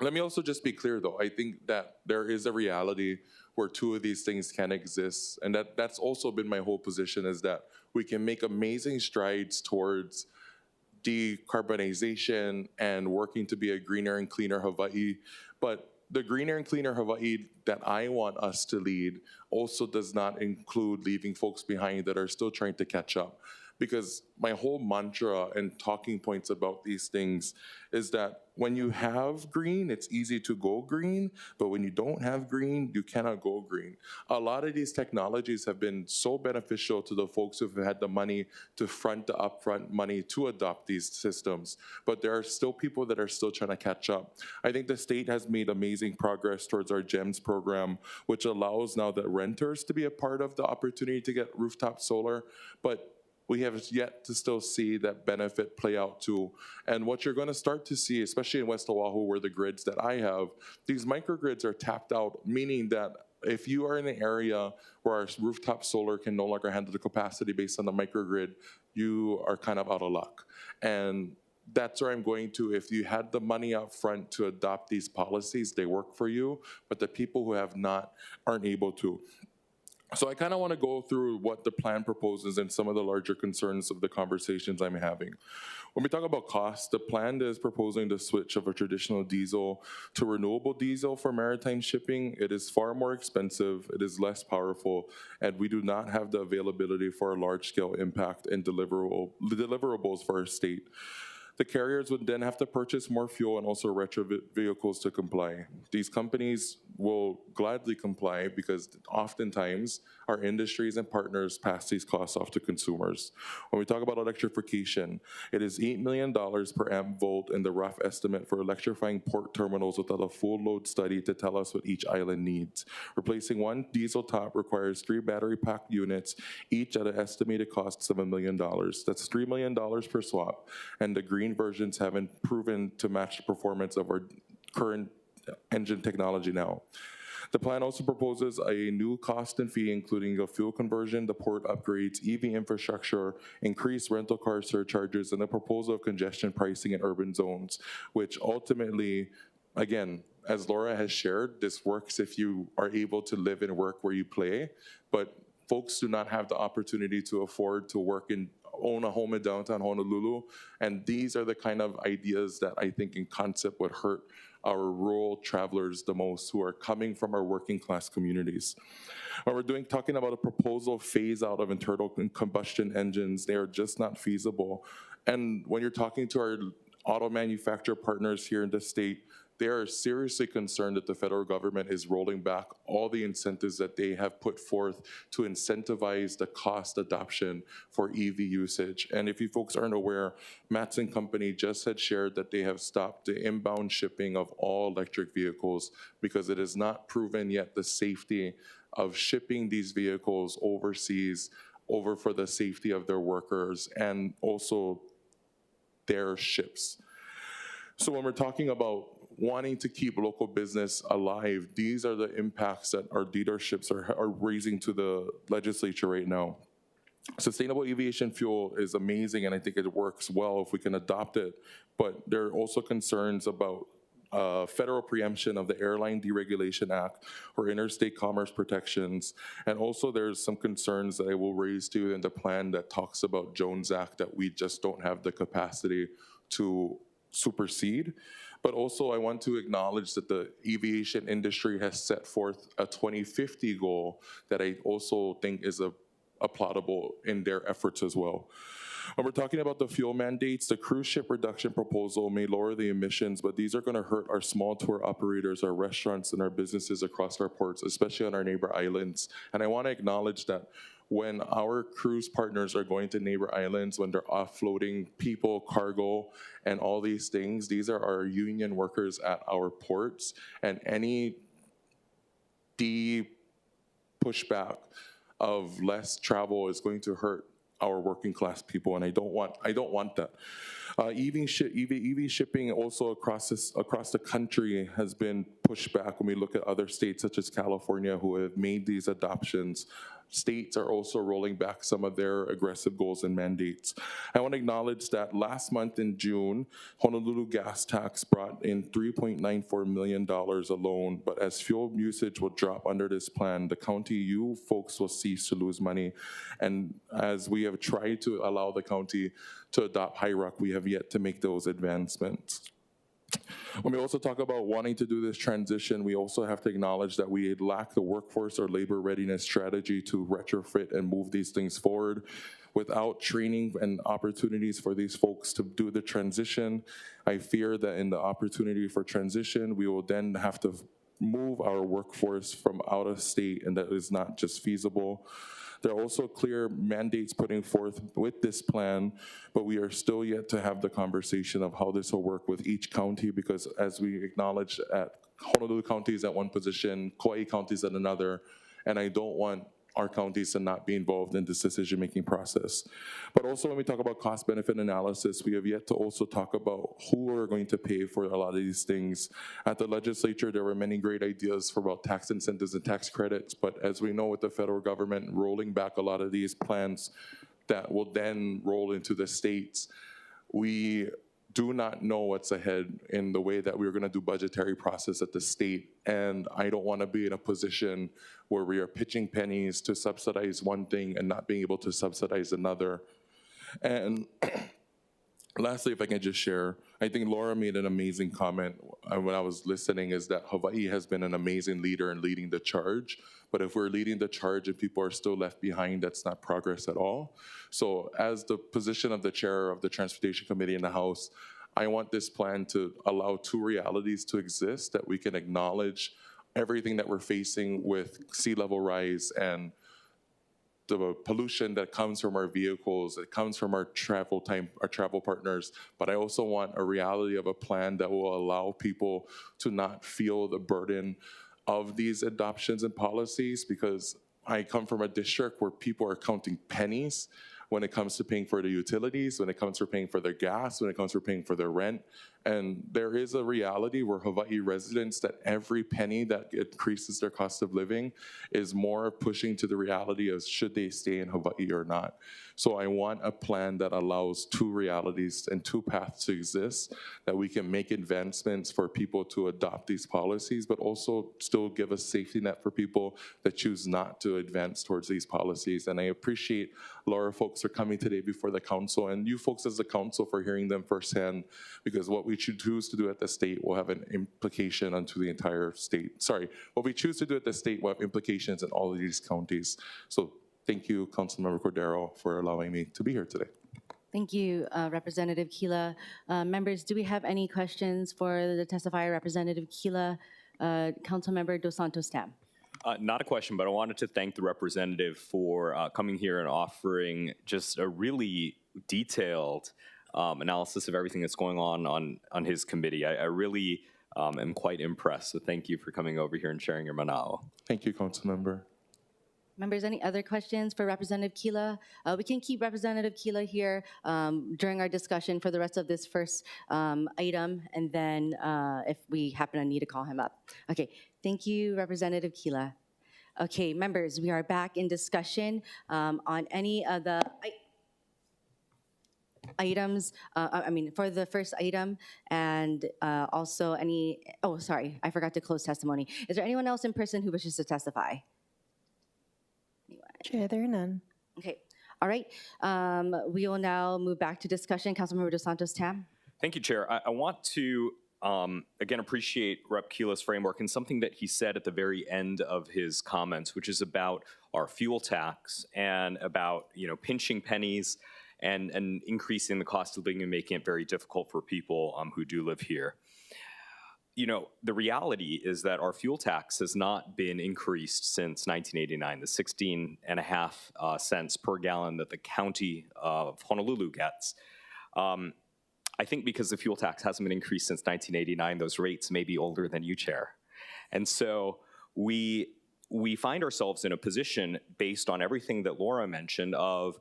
let me also just be clear though, I think that there is a reality where two of these things can exist. And that's also been my whole position, is that we can make amazing strides towards decarbonization and working to be a greener and cleaner Hawaii. But the greener and cleaner Hawaii that I want us to lead also does not include leaving folks behind that are still trying to catch up. Because my whole mantra and talking points about these things is that when you have green, it's easy to go green, but when you don't have green, you cannot go green. A lot of these technologies have been so beneficial to the folks who've had the money to front the upfront money to adopt these systems, but there are still people that are still trying to catch up. I think the state has made amazing progress towards our GEMS program, which allows now the renters to be a part of the opportunity to get rooftop solar, but we have yet to still see that benefit play out too. And what you're gonna start to see, especially in West Oahu where the grids that I have, these microgrids are tapped out, meaning that if you are in an area where our rooftop solar can no longer handle the capacity based on the microgrid, you are kind of out of luck. And that's where I'm going to. If you had the money up front to adopt these policies, they work for you, but the people who have not aren't able to. So I kind of want to go through what the plan proposes and some of the larger concerns of the conversations I'm having. When we talk about cost, the plan is proposing the switch of a traditional diesel to renewable diesel for maritime shipping. It is far more expensive, it is less powerful, and we do not have the availability for a large-scale impact and deliverables for our state. The carriers would then have to purchase more fuel and also retrofit vehicles to comply. These companies will gladly comply because oftentimes our industries and partners pass these costs off to consumers. When we talk about electrification, it is $8 million per amp volt in the rough estimate for electrifying port terminals without a full load study to tell us what each island needs. Replacing one diesel top requires 3 battery pack units, each at an estimated cost $7 million. That's $3 million per swap, and the green versions haven't proven to match the performance of our current engine technology now. The plan also proposes a new cost and fee, including a fuel conversion, the port upgrades, EV infrastructure, increased rental car surcharges, and a proposal of congestion pricing in urban zones, which ultimately, again, as Laura has shared, this works if you are able to live and work where you play, but folks do not have the opportunity to afford to work and own a home in downtown Honolulu, and these are the kind of ideas that I think in concept would hurt our rural travelers the most, who are coming from our working class communities. When we're talking about a proposal phase out of internal combustion engines, they are just not feasible. And when you're talking to our auto manufacturer partners here in the state, they are seriously concerned that the federal government is rolling back all the incentives that they have put forth to incentivize the cost adoption for EV usage. And if you folks aren't aware, Matson Company just had shared that they have stopped the inbound shipping of all electric vehicles because it is not proven yet the safety of shipping these vehicles overseas over for the safety of their workers and also their ships. So when we're talking about wanting to keep local business alive, these are the impacts that our leaderships are raising to the legislature right now. Sustainable aviation fuel is amazing, and I think it works well if we can adopt it, but there are also concerns about federal preemption of the Airline Deregulation Act or interstate commerce protections. And also there's some concerns that I will raise to you in the plan that talks about Jones Act that we just don't have the capacity to supersede. But also I want to acknowledge that the aviation industry has set forth a 2050 goal that I also think is applaudable in their efforts as well. When we're talking about the fuel mandates, the cruise ship reduction proposal may lower the emissions, but these are going to hurt our small tour operators, our restaurants, and our businesses across our ports, especially on our neighbor islands. And I want to acknowledge that when our cruise partners are going to neighbor islands, when they're offloading people, cargo, and all these things, these are our union workers at our ports, and any pushback of less travel is going to hurt our working class people, and I don't want that. EV shipping also across the country has been pushed back when we look at other states such as California who have made these adoptions. States are also rolling back some of their aggressive goals and mandates. I want to acknowledge that last month in June, Honolulu gas tax brought in $3.94 million alone, but as fuel usage will drop under this plan, the county, you folks will cease to lose money. And as we have tried to allow the county to adopt HAWAI'I, we have yet to make those advancements. When we also talk about wanting to do this transition, we also have to acknowledge that we lack the workforce or labor readiness strategy to retrofit and move these things forward. Without training and opportunities for these folks to do the transition, I fear that in the opportunity for transition, we will then have to move our workforce from out of state, and that is not just feasible. There are also clear mandates putting forth with this plan, but we are still yet to have the conversation of how this will work with each county, because as we acknowledge, at Honolulu County is at one position, Kauai County is at another, and I don't want our counties to not be involved in this decision-making process. But also when we talk about cost-benefit analysis, we have yet to also talk about who are going to pay for a lot of these things. At the legislature, there were many great ideas for about tax incentives and tax credits, but as we know with the federal government rolling back a lot of these plans that will then roll into the states, we do not know what's ahead in the way that we're going to do budgetary process at the state. And I don't want to be in a position where we are pitching pennies to subsidize one thing and not being able to subsidize another. And lastly, if I can just share, I think Laura made an amazing comment when I was listening, is that Hawaii has been an amazing leader in leading the charge. But if we're leading the charge and people are still left behind, that's not progress at all. So as the position of the chair of the Transportation Committee in the House, I want this plan to allow two realities to exist, that we can acknowledge everything that we're facing with sea level rise and the pollution that comes from our vehicles, that comes from our travel partners, but I also want a reality of a plan that will allow people to not feel the burden of these adoptions and policies, because I come from a district where people are counting pennies when it comes to paying for the utilities, when it comes to paying for their gas, when it comes to paying for their rent. And there is a reality where Hawaii residents, that every penny that increases their cost of living is more pushing to the reality of should they stay in Hawaii or not. So I want a plan that allows two realities and two paths to exist, that we can make advancements for people to adopt these policies, but also still give a safety net for people that choose not to advance towards these policies. And I appreciate Laura folks for coming today before the council, and you folks as the council for hearing them firsthand, because what we choose to do at the state will have an implication onto the entire state. Sorry, what we choose to do at the state will have implications in all of these counties. So thank you, Councilmember Cordero, for allowing me to be here today.
Thank you, Representative Kila. Members, do we have any questions for the testifier, Representative Kila? Councilmember Dos Santos Tam.
Not a question, but I wanted to thank the representative for coming here and offering just a really detailed analysis of everything that's going on his committee. I really am quite impressed, so thank you for coming over here and sharing your manao.
Thank you, Councilmember.
Members, any other questions for Representative Keela? We can keep Representative Keela here during our discussion for the rest of this first item, and then if we happen to need to call him up. Okay, thank you, Representative Keela. Okay, members, we are back in discussion on any of the items, for the first item, and also any, oh, sorry, I forgot to close testimony. Is there anyone else in person who wishes to testify?
Chair, there are none.
Okay, all right. We will now move back to discussion. Councilmember Dos Santos Tam.
Thank you, Chair. I want to, again, appreciate Rep. Keela's framework and something that he said at the very end of his comments, which is about our fuel tax and about, pinching pennies and increasing the cost of living and making it very difficult for people who do live here. The reality is that our fuel tax has not been increased since 1989, the 16.5 cents per gallon that the county of Honolulu gets. I think because the fuel tax hasn't been increased since 1989, those rates may be older than you, Chair. And so we find ourselves in a position based on everything that Laura mentioned of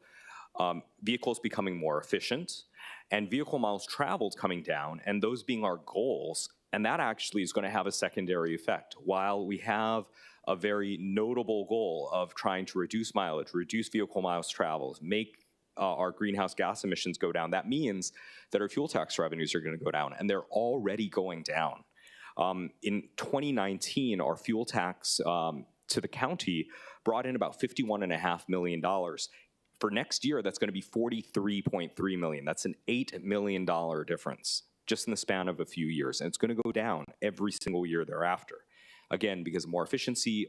vehicles becoming more efficient and vehicle miles traveled coming down, and those being our goals. And that actually is going to have a secondary effect. While we have a very notable goal of trying to reduce mileage, reduce vehicle miles traveled, make our greenhouse gas emissions go down, that means that our fuel tax revenues are going to go down, and they're already going down. In 2019, our fuel tax to the county brought in about $51.5 million. For next year, that's going to be $43.3 million. That's an $8 million difference just in the span of a few years, and it's going to go down every single year thereafter. Again, because of more efficiency,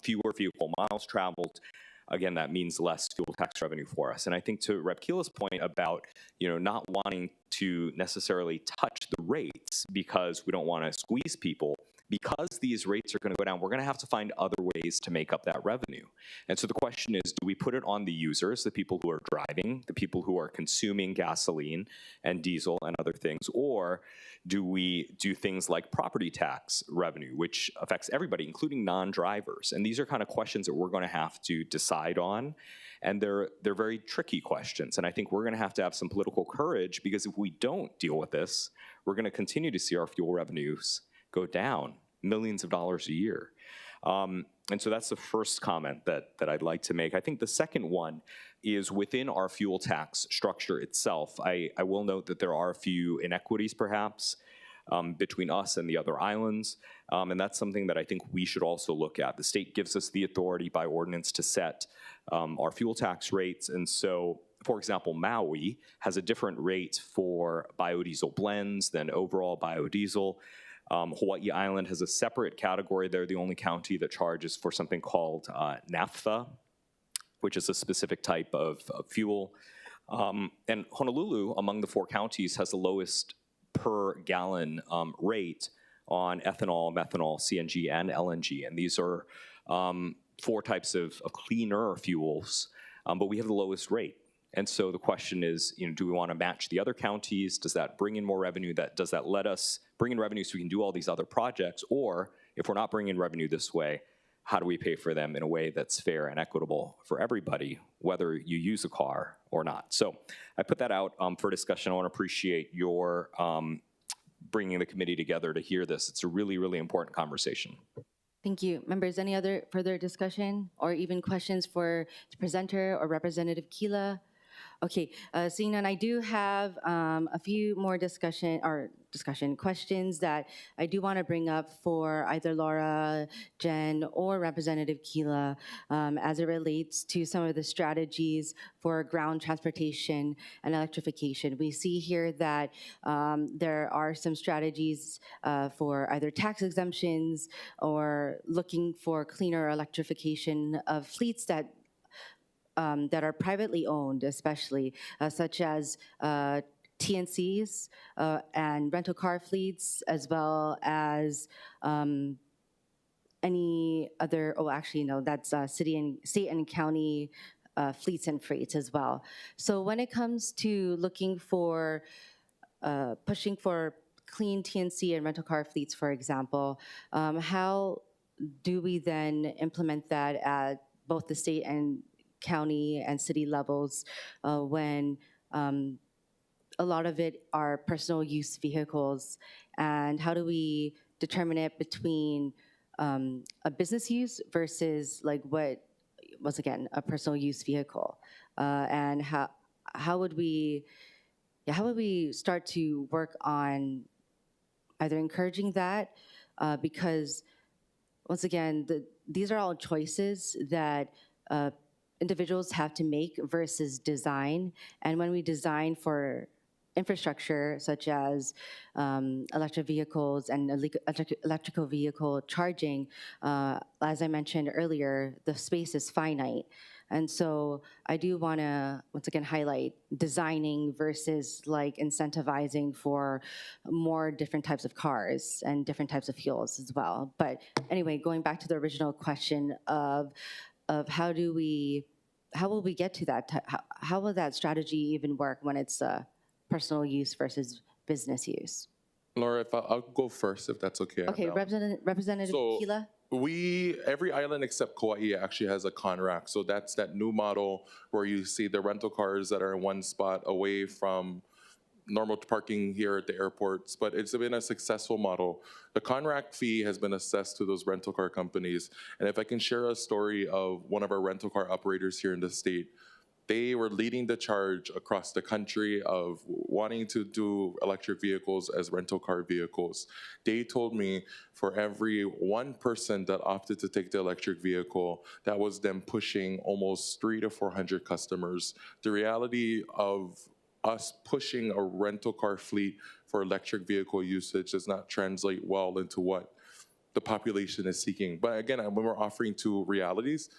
fewer vehicle miles traveled. Again, that means less fuel tax revenue for us. And I think to Rep. Keela's point about not wanting to necessarily touch the rates because we don't want to squeeze people, because these rates are going to go down, we're going to have to find other ways to make up that revenue. And so the question is, do we put it on the users, the people who are driving, the people who are consuming gasoline and diesel and other things, or do we do things like property tax revenue, which affects everybody, including non-drivers? And these are kind of questions that we're going to have to decide on. And they're very tricky questions. And I think we're going to have some political courage, because if we don't deal with this, we're going to continue to see our fuel revenues go down millions of dollars a year. And so that's the first comment that I'd like to make. I think the second one is within our fuel tax structure itself. I will note that there are a few inequities perhaps between us and the other islands, and that's something that I think we should also look at. The state gives us the authority by ordinance to set our fuel tax rates, and so for example, Maui has a different rate for biodiesel blends than overall biodiesel. Hawaii Island has a separate category. They're the only county that charges for something called naphtha, which is a specific type of fuel. And Honolulu, among the 4 counties, has the lowest per gallon rate on ethanol, methanol, CNG, and LNG. And these are 4 types of cleaner fuels, but we have the lowest rate. And so the question is, do we want to match the other counties? Does that bring in more revenue? Does that let us bring in revenue so we can do all these other projects? Or if we're not bringing revenue this way, how do we pay for them in a way that's fair and equitable for everybody, whether you use a car or not? So I put that out for discussion. I want to appreciate your bringing the committee together to hear this. It's a really, really important conversation.
Thank you. Members, any other further discussion or even questions for the presenter or Representative Keela? Okay, seeing none, I do have a few more discussion questions that I do want to bring up for either Laura, Jen, or Representative Keela as it relates to some of the strategies for ground transportation and electrification. We see here that there are some strategies for either tax exemptions or looking for cleaner electrification of fleets that are privately owned, especially, such as TNCs and rental car fleets, as well as any other, that's state and county fleets and freights as well. So when it comes to looking for, pushing for clean TNC and rental car fleets, for example, how do we then implement that at both the state and county and city levels when a lot of it are personal use vehicles, and how do we determine it between a business use versus like what, once again, a personal use vehicle, and how would we start to work on either encouraging that, because once again, these are all choices that individuals have to make versus design. And when we design for infrastructure such as electric vehicles and electrical vehicle charging, as I mentioned earlier, the space is finite. And so I do want to, once again, highlight designing versus like incentivizing for more different types of cars and different types of fuels as well. But anyway, going back to the original question of how will we get to that? How will that strategy even work when it's personal use versus business use?
Laura, I'll go first, if that's okay.
Okay, Representative Kila?
Every island except Kauai actually has a Conrack. So that's that new model where you see the rental cars that are in one spot away from normal parking here at the airports, but it's been a successful model. The Conrack fee has been assessed to those rental car companies. And if I can share a story of one of our rental car operators here in the state, they were leading the charge across the country of wanting to do electric vehicles as rental car vehicles. They told me for every one person that opted to take the electric vehicle, that was them pushing almost 300 to 400 customers. The reality of us pushing a rental car fleet for electric vehicle usage does not translate well into what the population is seeking. But again, when we're offering two realities,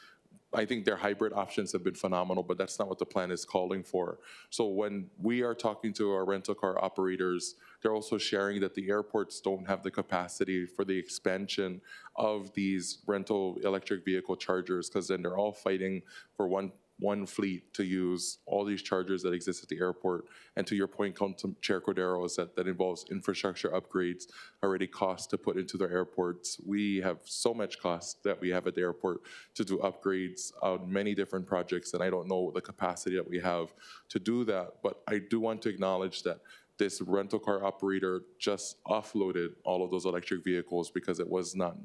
I think their hybrid options have been phenomenal, but that's not what the plan is calling for. So when we are talking to our rental car operators, they're also sharing that the airports don't have the capacity for the expansion of these rental electric vehicle chargers, because then they're all fighting for one fleet to use all these chargers that exist at the airport. And to your point, Chair Cordero, is that involves infrastructure upgrades, already cost to put into the airports. We have so much cost that we have at the airport to do upgrades on many different projects, and I don't know the capacity that we have to do that. But I do want to acknowledge that this rental car operator just offloaded all of those electric vehicles because it was not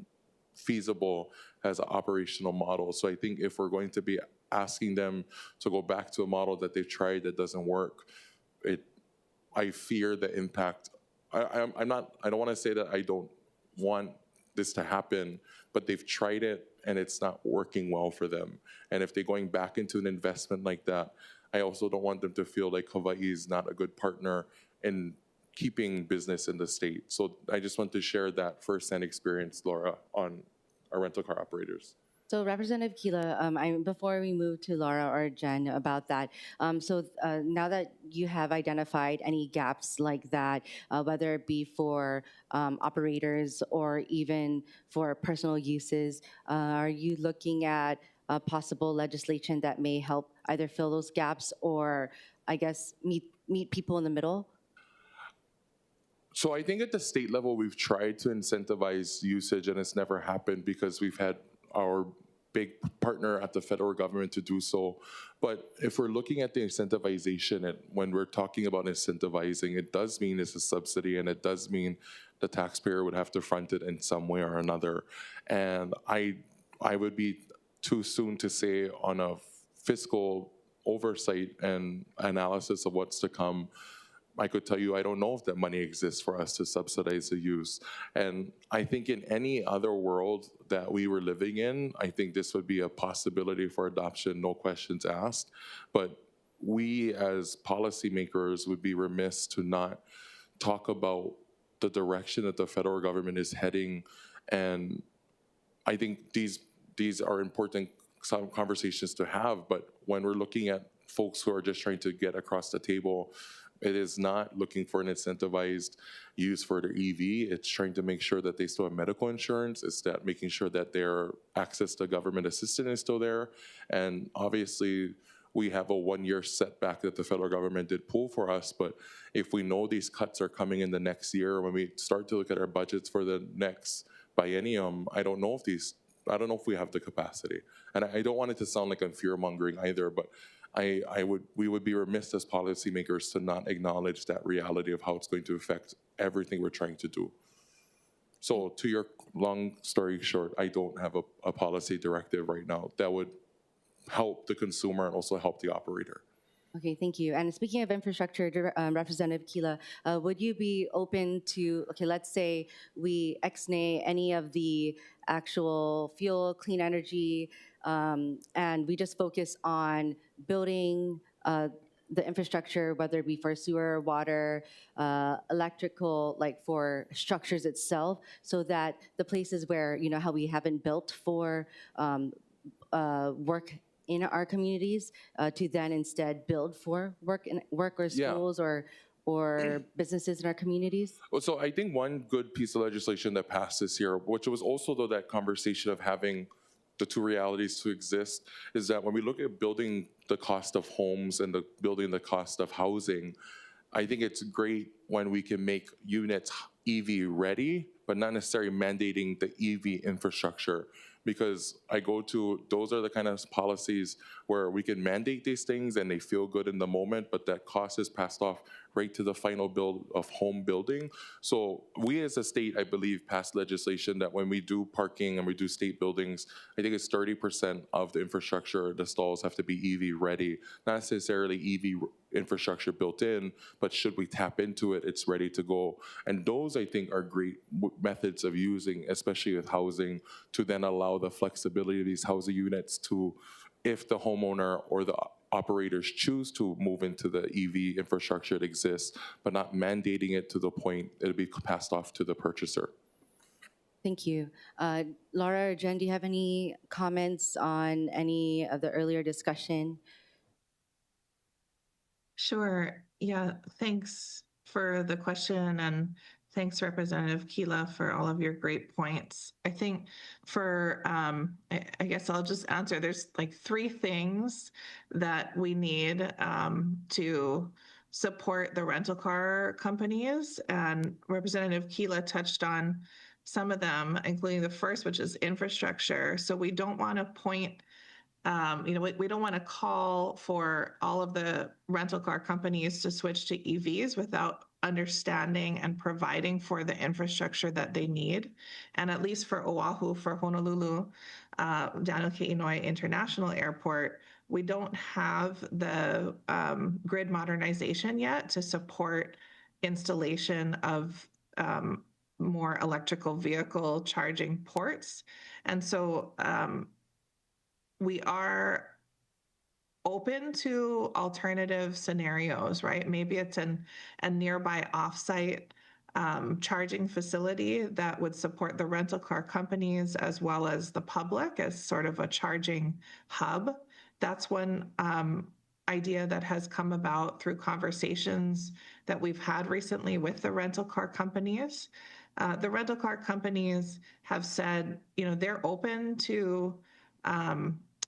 feasible as an operational model. So I think if we're going to be asking them to go back to a model that they've tried that doesn't work, I fear the impact. I don't want to say that I don't want this to happen, but they've tried it and it's not working well for them. And if they're going back into an investment like that, I also don't want them to feel like Hawaii is not a good partner in keeping business in the state. So I just want to share that firsthand experience, Laura, on our rental car operators.
So Representative Kila, before we move to Laura or Jen about that, now that you have identified any gaps like that, whether it be for operators or even for personal uses, are you looking at possible legislation that may help either fill those gaps or, I guess, meet people in the middle?
So I think at the state level, we've tried to incentivize usage, and it's never happened because we've had our big partner at the federal government to do so. But if we're looking at the incentivization, and when we're talking about incentivizing, it does mean it's a subsidy, and it does mean the taxpayer would have to front it in some way or another. And I would be too soon to say on a fiscal oversight and analysis of what's to come. I could tell you I don't know if that money exists for us to subsidize the use. And I think in any other world that we were living in, I think this would be a possibility for adoption, no questions asked. But we as policymakers would be remiss to not talk about the direction that the federal government is heading. And I think these are important conversations to have, but when we're looking at folks who are just trying to get across the table, it is not looking for an incentivized use for their EV. It's trying to make sure that they still have medical insurance. It's that making sure that their access to government assistance is still there. And obviously, we have a 1-year setback that the federal government did pull for us. But if we know these cuts are coming in the next year, when we start to look at our budgets for the next biennium, I don't know if these I don't know if we have the capacity. And I don't want it to sound like I'm fear mongering either, but we would be remiss as policymakers to not acknowledge that reality of how it's going to affect everything we're trying to do. So to your long story short, I don't have a policy directive right now that would help the consumer and also help the operator.
Okay, thank you. And speaking of infrastructure, Representative Kila, would you be open to, okay, let's say we ex-nay any of the actual fuel, clean energy, and we just focus on building the infrastructure, whether it be for sewer, water, electrical, like for structures itself, so that the places where, you know, how we haven't built for work in our communities to then instead build for work or schools or businesses in our communities?
So I think one good piece of legislation that passed this year, which was also though that conversation of having the two realities to exist, is that when we look at building the cost of homes and building the cost of housing, I think it's great when we can make units EV ready, but not necessarily mandating the EV infrastructure. Because those are the kind of policies where we can mandate these things and they feel good in the moment, but that cost is passed off right to the final build of home building. So we as a state, I believe, passed legislation that when we do parking and we do state buildings, I think it's 30% of the infrastructure, the stalls have to be EV ready, not necessarily EV infrastructure built in, but should we tap into it, it's ready to go. And those, I think, are great methods of using, especially with housing, to then allow the flexibility of these housing units to, if the homeowner or the operators choose to move into the EV infrastructure that exists, but not mandating it to the point it'll be passed off to the purchaser.
Thank you. Laura or Jen, do you have any comments on any of the earlier discussion?
Sure. Yeah, thanks for the question, and thanks, Representative Kila, for all of your great points. I think for, I guess I'll just answer, there's like three things that we need to support the rental car companies, and Representative Kila touched on some of them, including the first, which is infrastructure. So we don't want to point we don't want to call for all of the rental car companies to switch to EVs without understanding and providing for the infrastructure that they need. And at least for Oahu, for Honolulu, Daniel K. Inouye International Airport, we don't have the grid modernization yet to support installation of more electrical vehicle charging ports. And so we are open to alternative scenarios, right? Maybe it's a nearby offsite charging facility that would support the rental car companies as well as the public as sort of a charging hub. That's one idea that has come about through conversations that we've had recently with the rental car companies. The rental car companies have said, they're open to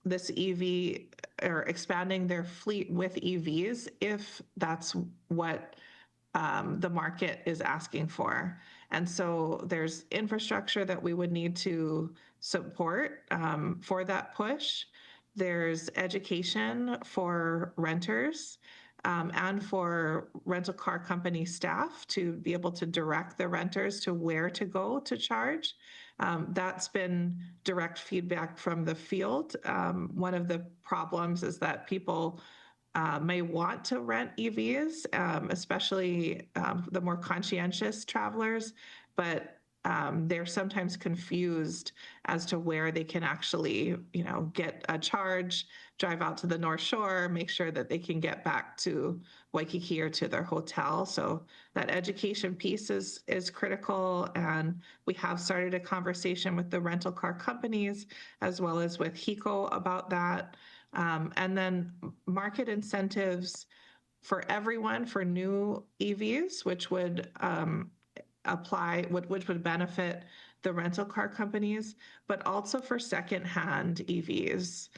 this EV or expanding their fleet with EVs if that's what the market is asking for. And so there's infrastructure that we would need to support for that push. There's education for renters and for rental car company staff to be able to direct the renters to where to go to charge. That's been direct feedback from the field. One of the problems is that people may want to rent EVs, especially the more conscientious travelers, but they're sometimes confused as to where they can actually, get a charge, drive out to the North Shore, make sure that they can get back to Waikiki or to their hotel. So that education piece is critical. And we have started a conversation with the rental car companies as well as with HECO about that. And then market incentives for everyone for new EVs, which would which would benefit the rental car companies, but also for secondhand EVs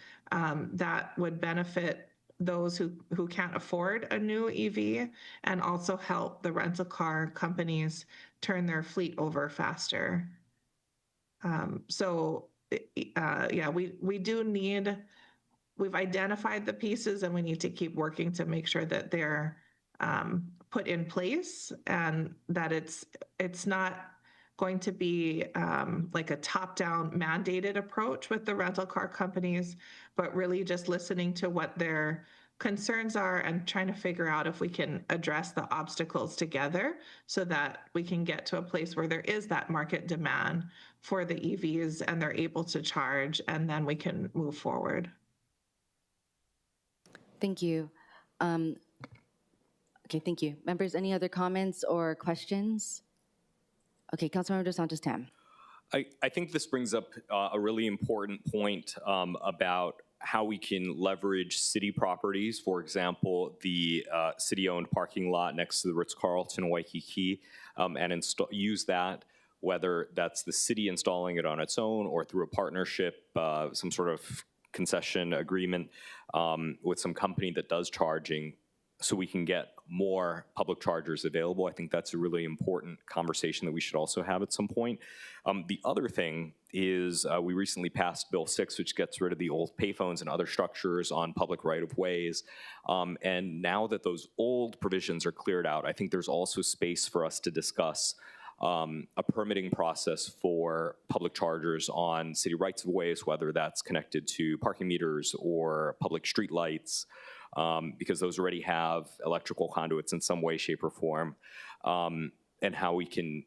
that would benefit those who can't afford a new EV and also help the rental car companies turn their fleet over faster. So yeah, we do need, we've identified the pieces and we need to keep working to make sure that they're put in place and that it's not going to be like a top-down mandated approach with the rental car companies, but really just listening to what their concerns are and trying to figure out if we can address the obstacles together so that we can get to a place where there is that market demand for the EVs and they're able to charge, and then we can move forward.
Thank you. Okay, thank you. Members, any other comments or questions? Okay, Councilmember Dos Santos Tam.
I think this brings up a really important point about how we can leverage city properties. For example, the city-owned parking lot next to the Ritz-Carlton Waikiki, and use that, whether that's the city installing it on its own or through a partnership, some sort of concession agreement with some company that does charging, so we can get more public chargers available. I think that's a really important conversation that we should also have at some point. The other thing is we recently passed Bill 6, which gets rid of the old payphones and other structures on public right-of-ways. And now that those old provisions are cleared out, I think there's also space for us to discuss a permitting process for public chargers on city rights-of-ways, whether that's connected to parking meters or public street lights, because those already have electrical conduits in some way, shape, or form, and how we can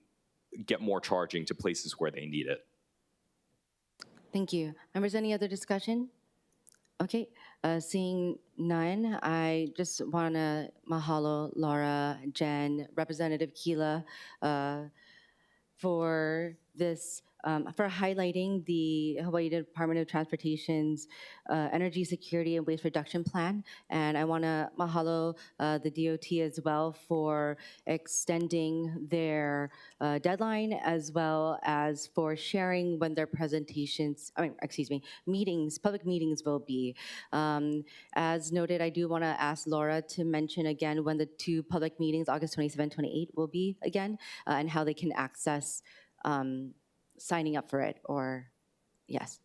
get more charging to places where they need it.
Thank you. Members, any other discussion? Okay, seeing none, I just want to mahalo Laura, Jen, Representative Keela for this, for highlighting the Hawaii Department of Transportation's Energy Security and Waste Reduction Plan. And I want to mahalo the DOT as well for extending their deadline, as well as for sharing when their presentations, meetings, public meetings will be. As noted, I do want to ask Laura to mention again when the two public meetings, August 27, 28, will be again, and how they can access signing up for it, or yes.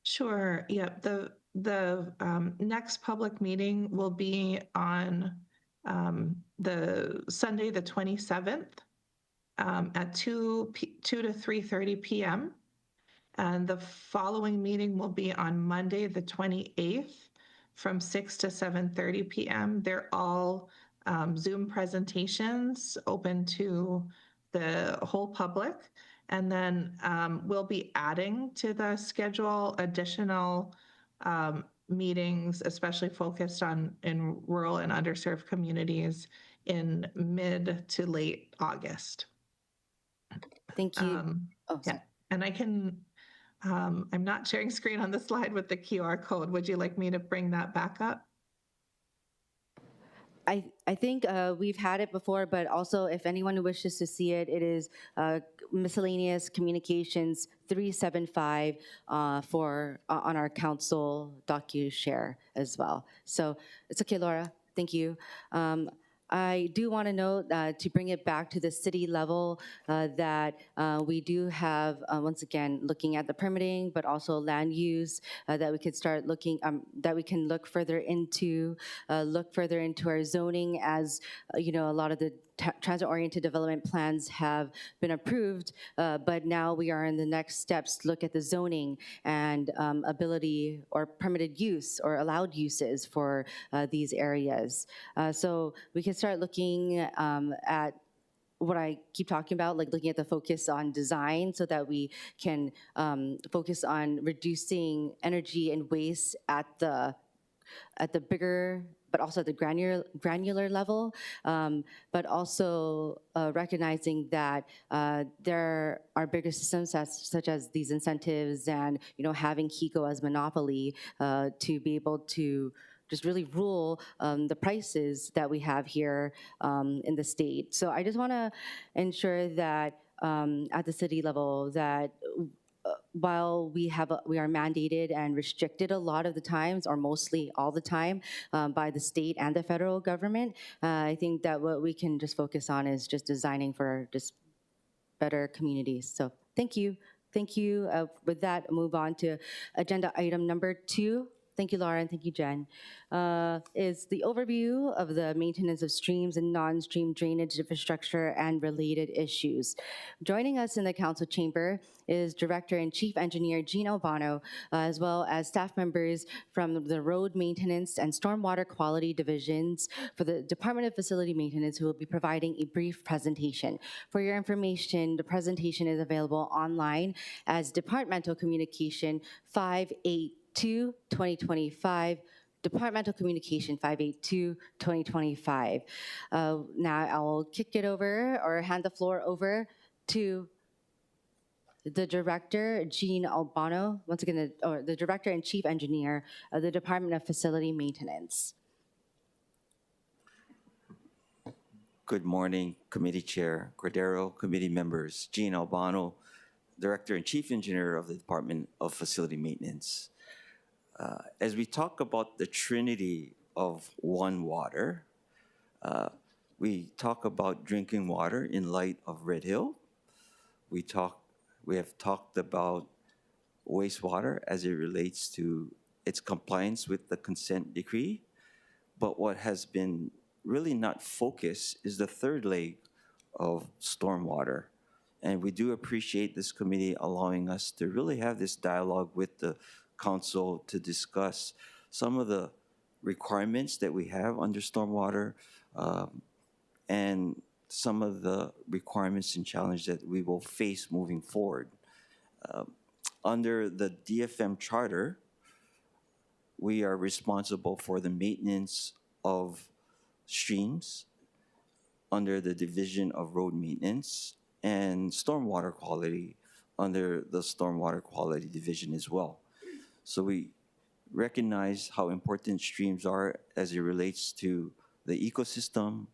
Sure. Yep. The next public meeting will be on the Sunday, the 27th, at 2 to 3:30 p.m. And the following meeting will be on Monday, the 28th, from 6 to 7:30 p.m. They're all Zoom presentations open to the whole public. And then we'll be adding to the schedule additional meetings, especially focused on in rural and underserved communities in mid to late August.
Thank you.
Yeah, and I can, I'm not sharing screen on the slide with the QR code. Would you like me to bring that back up?
I think we've had it before, but also if anyone wishes to see it, it is miscellaneous communications 375 for on our council docu-share as well. So it's okay, Laura. Thank you. I do want to note to bring it back to the city level that we do have, once again, looking at the permitting, but also land use that we could start looking, that we can look further into our zoning, as you know, a lot of the transit-oriented development plans have been approved, but now we are in the next steps to look at the zoning and ability or permitted use or allowed uses for these areas. So we can start looking at what I keep talking about, like looking at the focus on design so that we can focus on reducing energy and waste at the bigger, but also at the granular level, but also recognizing that there are bigger systems such as these incentives and having HECO as monopoly to be able to just really rule the prices that we have here in the state. So I just want to ensure that at the city level that while we are mandated and restricted a lot of the times, or mostly all the time, by the state and the federal government, I think that what we can just focus on is just designing for just better communities. So thank you. Thank you. With that, move on to agenda item number 2. Thank you, Laura, and thank you, Jen. Is the overview of the maintenance of streams and non-stream drainage infrastructure and related issues. Joining us in the council chamber is Director and Chief Engineer Gene Albano, as well as staff members from the Road Maintenance and Stormwater Quality Divisions for the Department of Facility Maintenance, who will be providing a brief presentation. For your information, the presentation is available online as Departmental Communication 582-2025, Departmental Communication 582-2025. Now I'll kick it over or hand the floor over to the Director, Gene Albano, once again, the Director and Chief Engineer of the Department of Facility Maintenance.
Good morning, Committee Chair Cordero, committee members, Gene Albano, Director and Chief Engineer of the Department of Facility Maintenance. As we talk about the trinity of one water, we talk about drinking water in light of Red Hill. We have talked about wastewater as it relates to its compliance with the consent decree. But what has been really not focused is the third leg of stormwater. And we do appreciate this committee allowing us to really have this dialogue with the council to discuss some of the requirements that we have under stormwater and some of the requirements and challenges that we will face moving forward. Under the DFM charter, we are responsible for the maintenance of streams under the Division of Road Maintenance and stormwater quality under the Stormwater Quality Division as well. So we recognize how important streams are as it relates to the ecosystem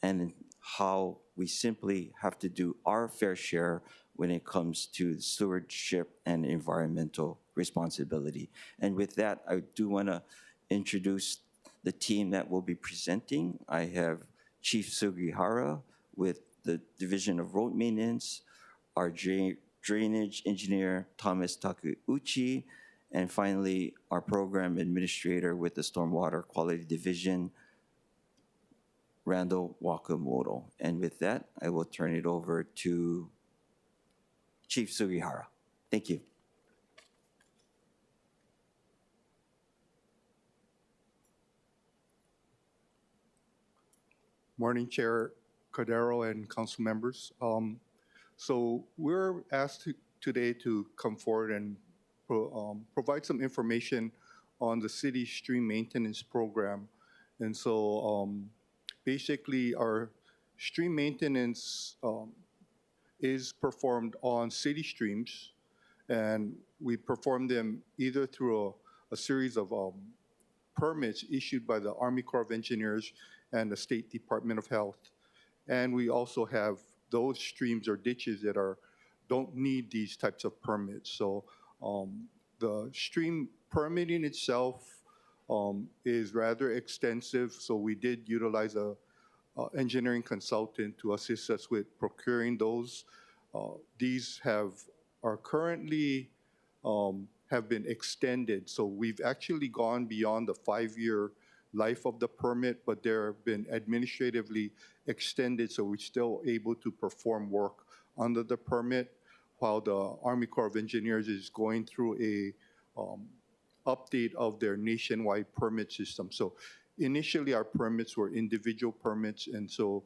and how we simply have to do our fair share when it comes to stewardship and environmental responsibility. And with that, I do want to introduce the team that will be presenting. I have Chief Sugihara with the Division of Road Maintenance, our drainage engineer, Thomas Takeuchi, and finally, our program administrator with the Stormwater Quality Division, Randall Wakamoto. And with that, I will turn it over to Chief Sugihara. Thank you.
Morning, Chair Cordero and council members. So we're asked today to come forward and provide some information on the city stream maintenance program. And so basically our stream maintenance is performed on city streams, and we perform them either through a series of permits issued by the Army Corps of Engineers and the State Department of Health. And we also have those streams or ditches that don't need these types of permits. So the stream permitting itself is rather extensive. So we did utilize a engineering consultant to assist us with procuring those. These are currently have been extended. So we've actually gone beyond the 5-year life of the permit, but they're been administratively extended, so we're still able to perform work under the permit, while the Army Corps of Engineers is going through a update of their nationwide permit system. So initially our permits were individual permits, and so,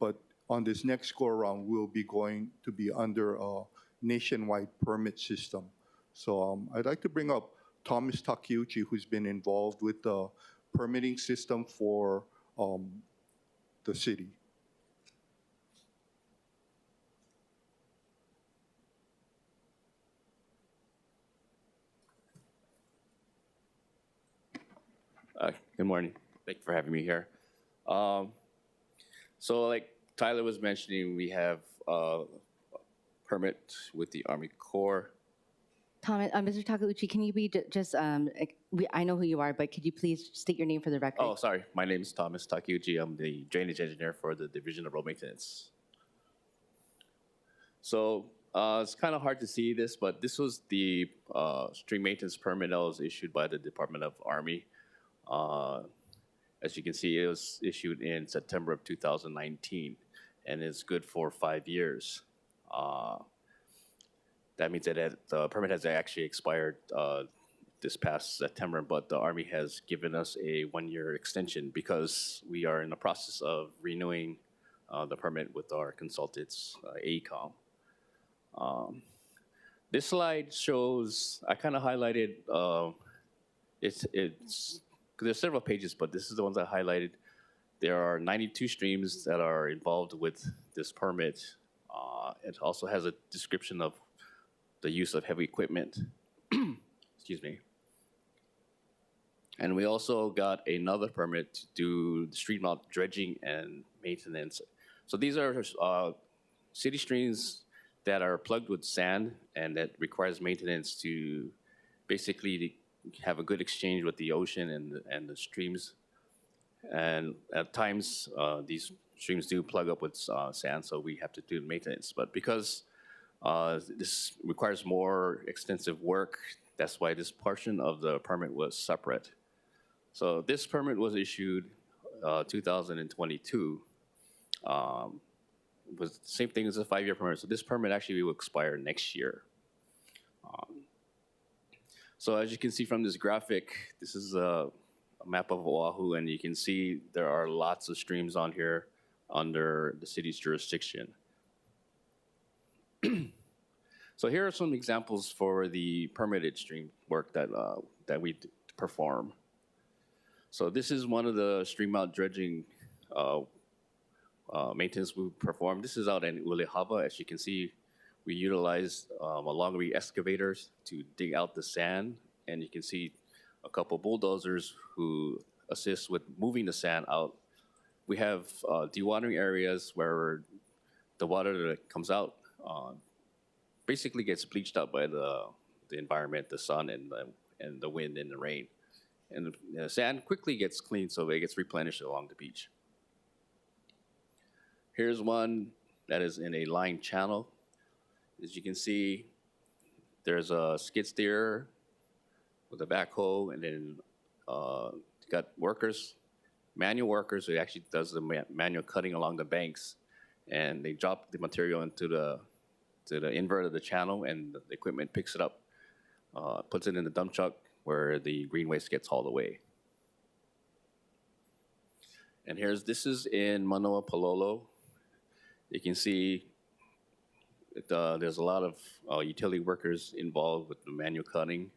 but on this next go around, we'll be going to be under a nationwide permit system. So I'd like to bring up Thomas Takeuchi, who's been involved with the permitting system for the city.
Good morning. Thank you for having me here. So like Tyler was mentioning, we have a permit with the Army Corps.
Thomas, Mr. Takeuchi, can you be just, I know who you are, but could you please state your name for the record?
Oh, sorry. My name is Thomas Takeuchi. I'm the drainage engineer for the Division of Road Maintenance. So It's kind of hard to see this, but this was the stream maintenance permit that was issued by the Department of Army. As you can see, it was issued in September of 2019, and it's good for 5 years. That means that the permit has actually expired this past September, but the Army has given us a 1-year extension because we are in the process of renewing the permit with our consultants, AECOM. This slide shows, I kind of highlighted, there's several pages, but this is the ones I highlighted. There are 92 streams that are involved with this permit. It also has a description of the use of heavy equipment. Excuse me. And we also got another permit to do stream mount dredging and maintenance. So these are city streams that are plugged with sand and that requires maintenance to basically have a good exchange with the ocean and the streams. And at times, these streams do plug up with sand, so we have to do maintenance. But because this requires more extensive work, that's why this portion of the permit was separate. So this permit was issued 2022. Was the same thing as a 5-year permit. So this permit actually will expire next year. So as you can see from this graphic, this is a map of Oahu, and you can see there are lots of streams on here under the city's jurisdiction. So here are some examples for the permitted stream work that we perform. So this is one of the stream mount dredging maintenance we perform. This is out in Ulehava. As you can see, we utilize long reach excavators to dig out the sand, and you can see a couple bulldozers who assist with moving the sand out. We have dewatering areas where the water that comes out basically gets bleached out by the environment, the sun, and the wind and the rain. And the sand quickly gets cleaned, so it gets replenished along the beach. Here's one that is in a lined channel. As you can see, there's a skid steer with a backhoe, and then got workers, manual workers who actually does the manual cutting along the banks, and they drop the material into the invert of the channel, and the equipment picks it up, puts it in the dump truck where the green waste gets hauled away. And this is in Manoa Palolo. You can see there's a lot of utility workers involved with the manual cutting.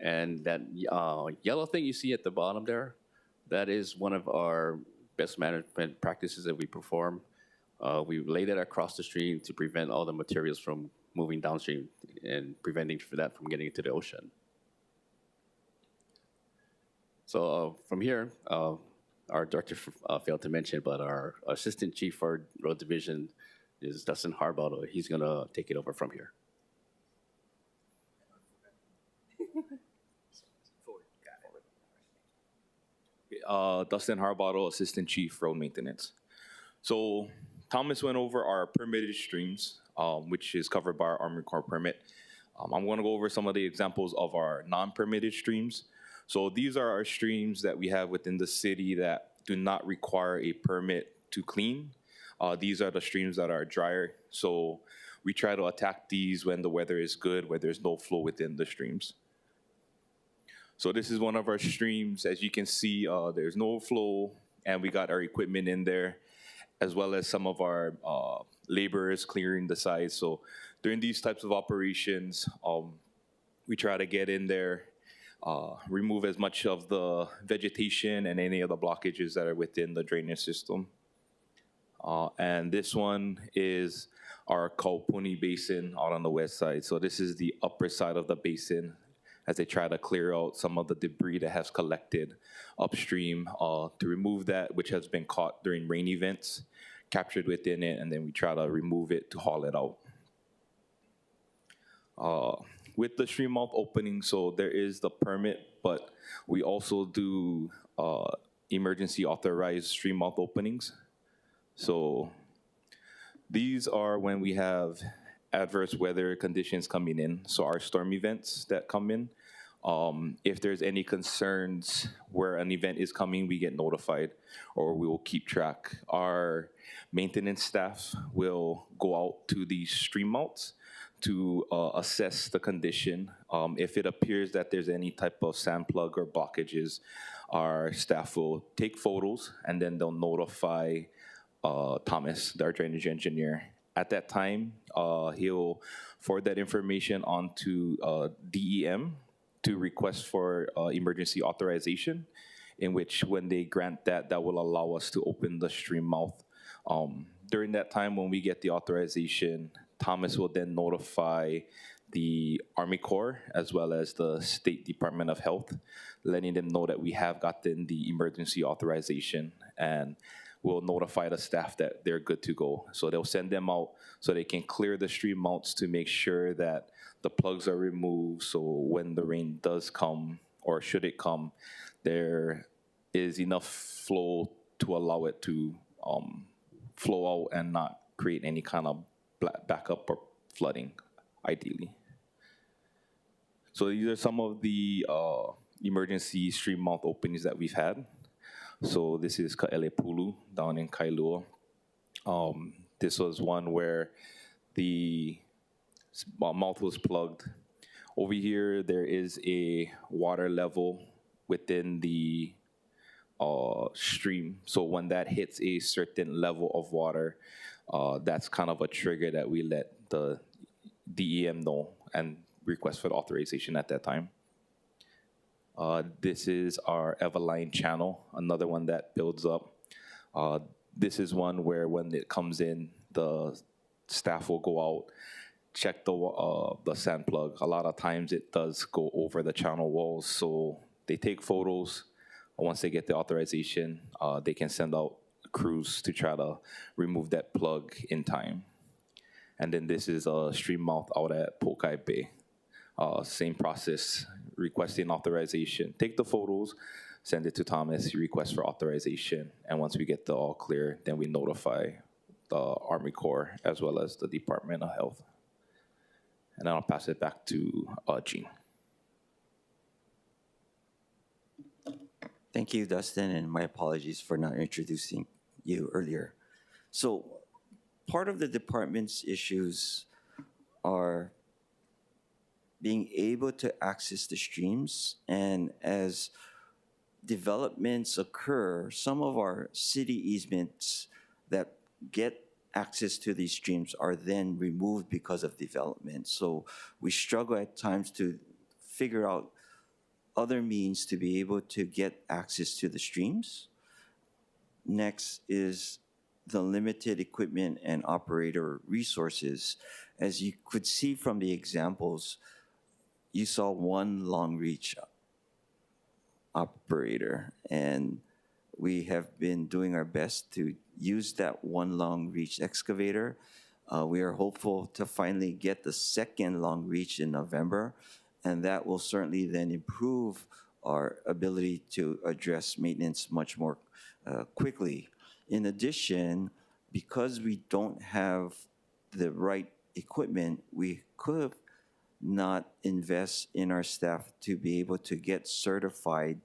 And that yellow thing you see at the bottom there, that is one of our best management practices that we perform. We lay that across the stream to prevent all the materials from moving downstream and preventing that from getting into the ocean. So from here, our director failed to mention, but our assistant chief for road division is Dustin Harbottle. He's going to take it over from here.
Dustin Harbottle, Assistant Chief Road Maintenance. So Thomas went over our permitted streams, which is covered by our Army Corps permit. I'm going to go over some of the examples of our non-permitted streams. So these are our streams that we have within the city that do not require a permit to clean. These are the streams that are drier. So we try to attack these when the weather is good, where there's no flow within the streams. So this is one of our streams. As you can see, there's no flow, and we got our equipment in there, as well as some of our laborers clearing the sides. So during these types of operations, we try to get in there, remove as much of the vegetation and any of the blockages that are within the drainage system. And this one is our Kaupuni Basin out on the west side. So this is the upper side of the basin as they try to clear out some of the debris that has collected upstream to remove that which has been caught during rain events, captured within it, and then we try to remove it to haul it out. With the stream mouth opening, so there is the permit, but we also do emergency authorized stream mouth openings. So these are when we have adverse weather conditions coming in, so our storm events that come in. If there's any concerns where an event is coming, we get notified, or we will keep track. Our maintenance staff will go out to these stream mounts to assess the condition. If it appears that there's any type of sand plug or blockages, our staff will take photos, and then they'll notify Thomas, our drainage engineer. At that time, he'll forward that information onto DEM to request for emergency authorization, in which when they grant that, that will allow us to open the stream mouth. During that time, when we get the authorization, Thomas will then notify the Army Corps as well as the State Department of Health, letting them know that we have gotten the emergency authorization, and we'll notify the staff that they're good to go. So they'll send them out so they can clear the stream mounts to make sure that the plugs are removed, so when the rain does come, or should it come, there is enough flow to allow it to flow out and not create any kind of backup or flooding, ideally. So these are some of the emergency stream mount openings that we've had. So this is Ka'elepulu down in Kailua. This was one where the mouth was plugged. Over here, there is a water level within the stream. So when that hits a certain level of water, that's kind of a trigger that we let the DEM know and request for the authorization at that time. This is our Everline channel, another one that builds up. This is one where when it comes in, the staff will go out, check the sand plug. A lot of times it does go over the channel walls, so they take photos. Once they get the authorization, they can send out crews to try to remove that plug in time. And then this is a stream mouth out at Pokai Bay. Same process, requesting authorization. Take the photos, send it to Thomas, request for authorization, and once we get the all clear, then we notify the Army Corps as well as the Department of Health. And then I'll pass it back to Gene.
Thank you, Dustin, and my apologies for not introducing you earlier. So part of the department's issues are being able to access the streams, and as developments occur, some of our city easements that get access to these streams are then removed because of development. So we struggle at times to figure out other means to be able to get access to the streams. Next is the limited equipment and operator resources. As you could see from the examples, you saw one long reach operator, and we have been doing our best to use that one long reach excavator. We are hopeful to finally get the second long reach in November, and that will certainly then improve our ability to address maintenance much more quickly. In addition, because we don't have the right equipment, we could not invest in our staff to be able to get certified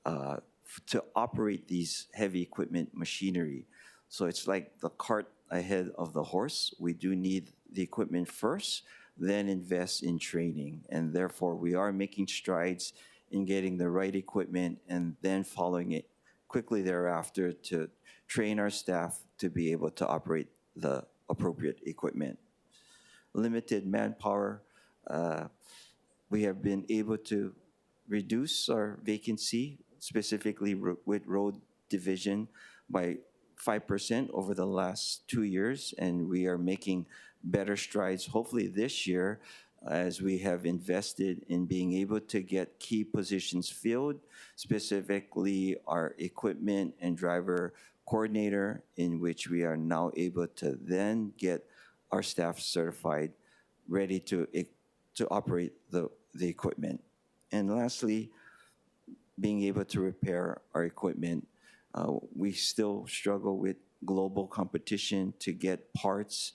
to operate these heavy equipment machinery. So it's like the cart ahead of the horse. We do need the equipment first, then invest in training. And therefore, we are making strides in getting the right equipment and then following it quickly thereafter to train our staff to be able to operate the appropriate equipment. Limited manpower. We have been able to reduce our vacancy, specifically with road division, by 5% over the last 2 years, and we are making better strides, hopefully this year, as we have invested in being able to get key positions filled, specifically our equipment and driver coordinator, in which we are now able to then get our staff certified, ready to operate the equipment. And lastly, being able to repair our equipment. We still struggle with global competition to get parts,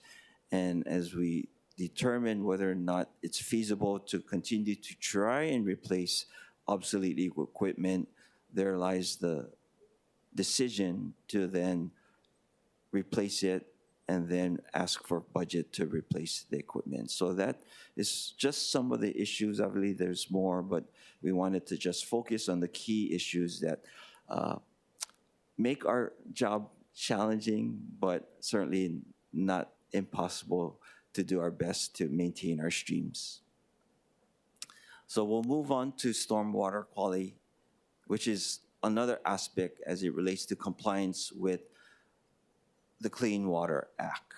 and as we determine whether or not it's feasible to continue to try and replace obsolete equipment. There lies the decision to then replace it and then ask for budget to replace the equipment. So that is just some of the issues. I believe there's more, but we wanted to just focus on the key issues that make our job challenging, but certainly not impossible to do our best to maintain our streams. So we'll move on to stormwater quality, which is another aspect as it relates to compliance with the Clean Water Act.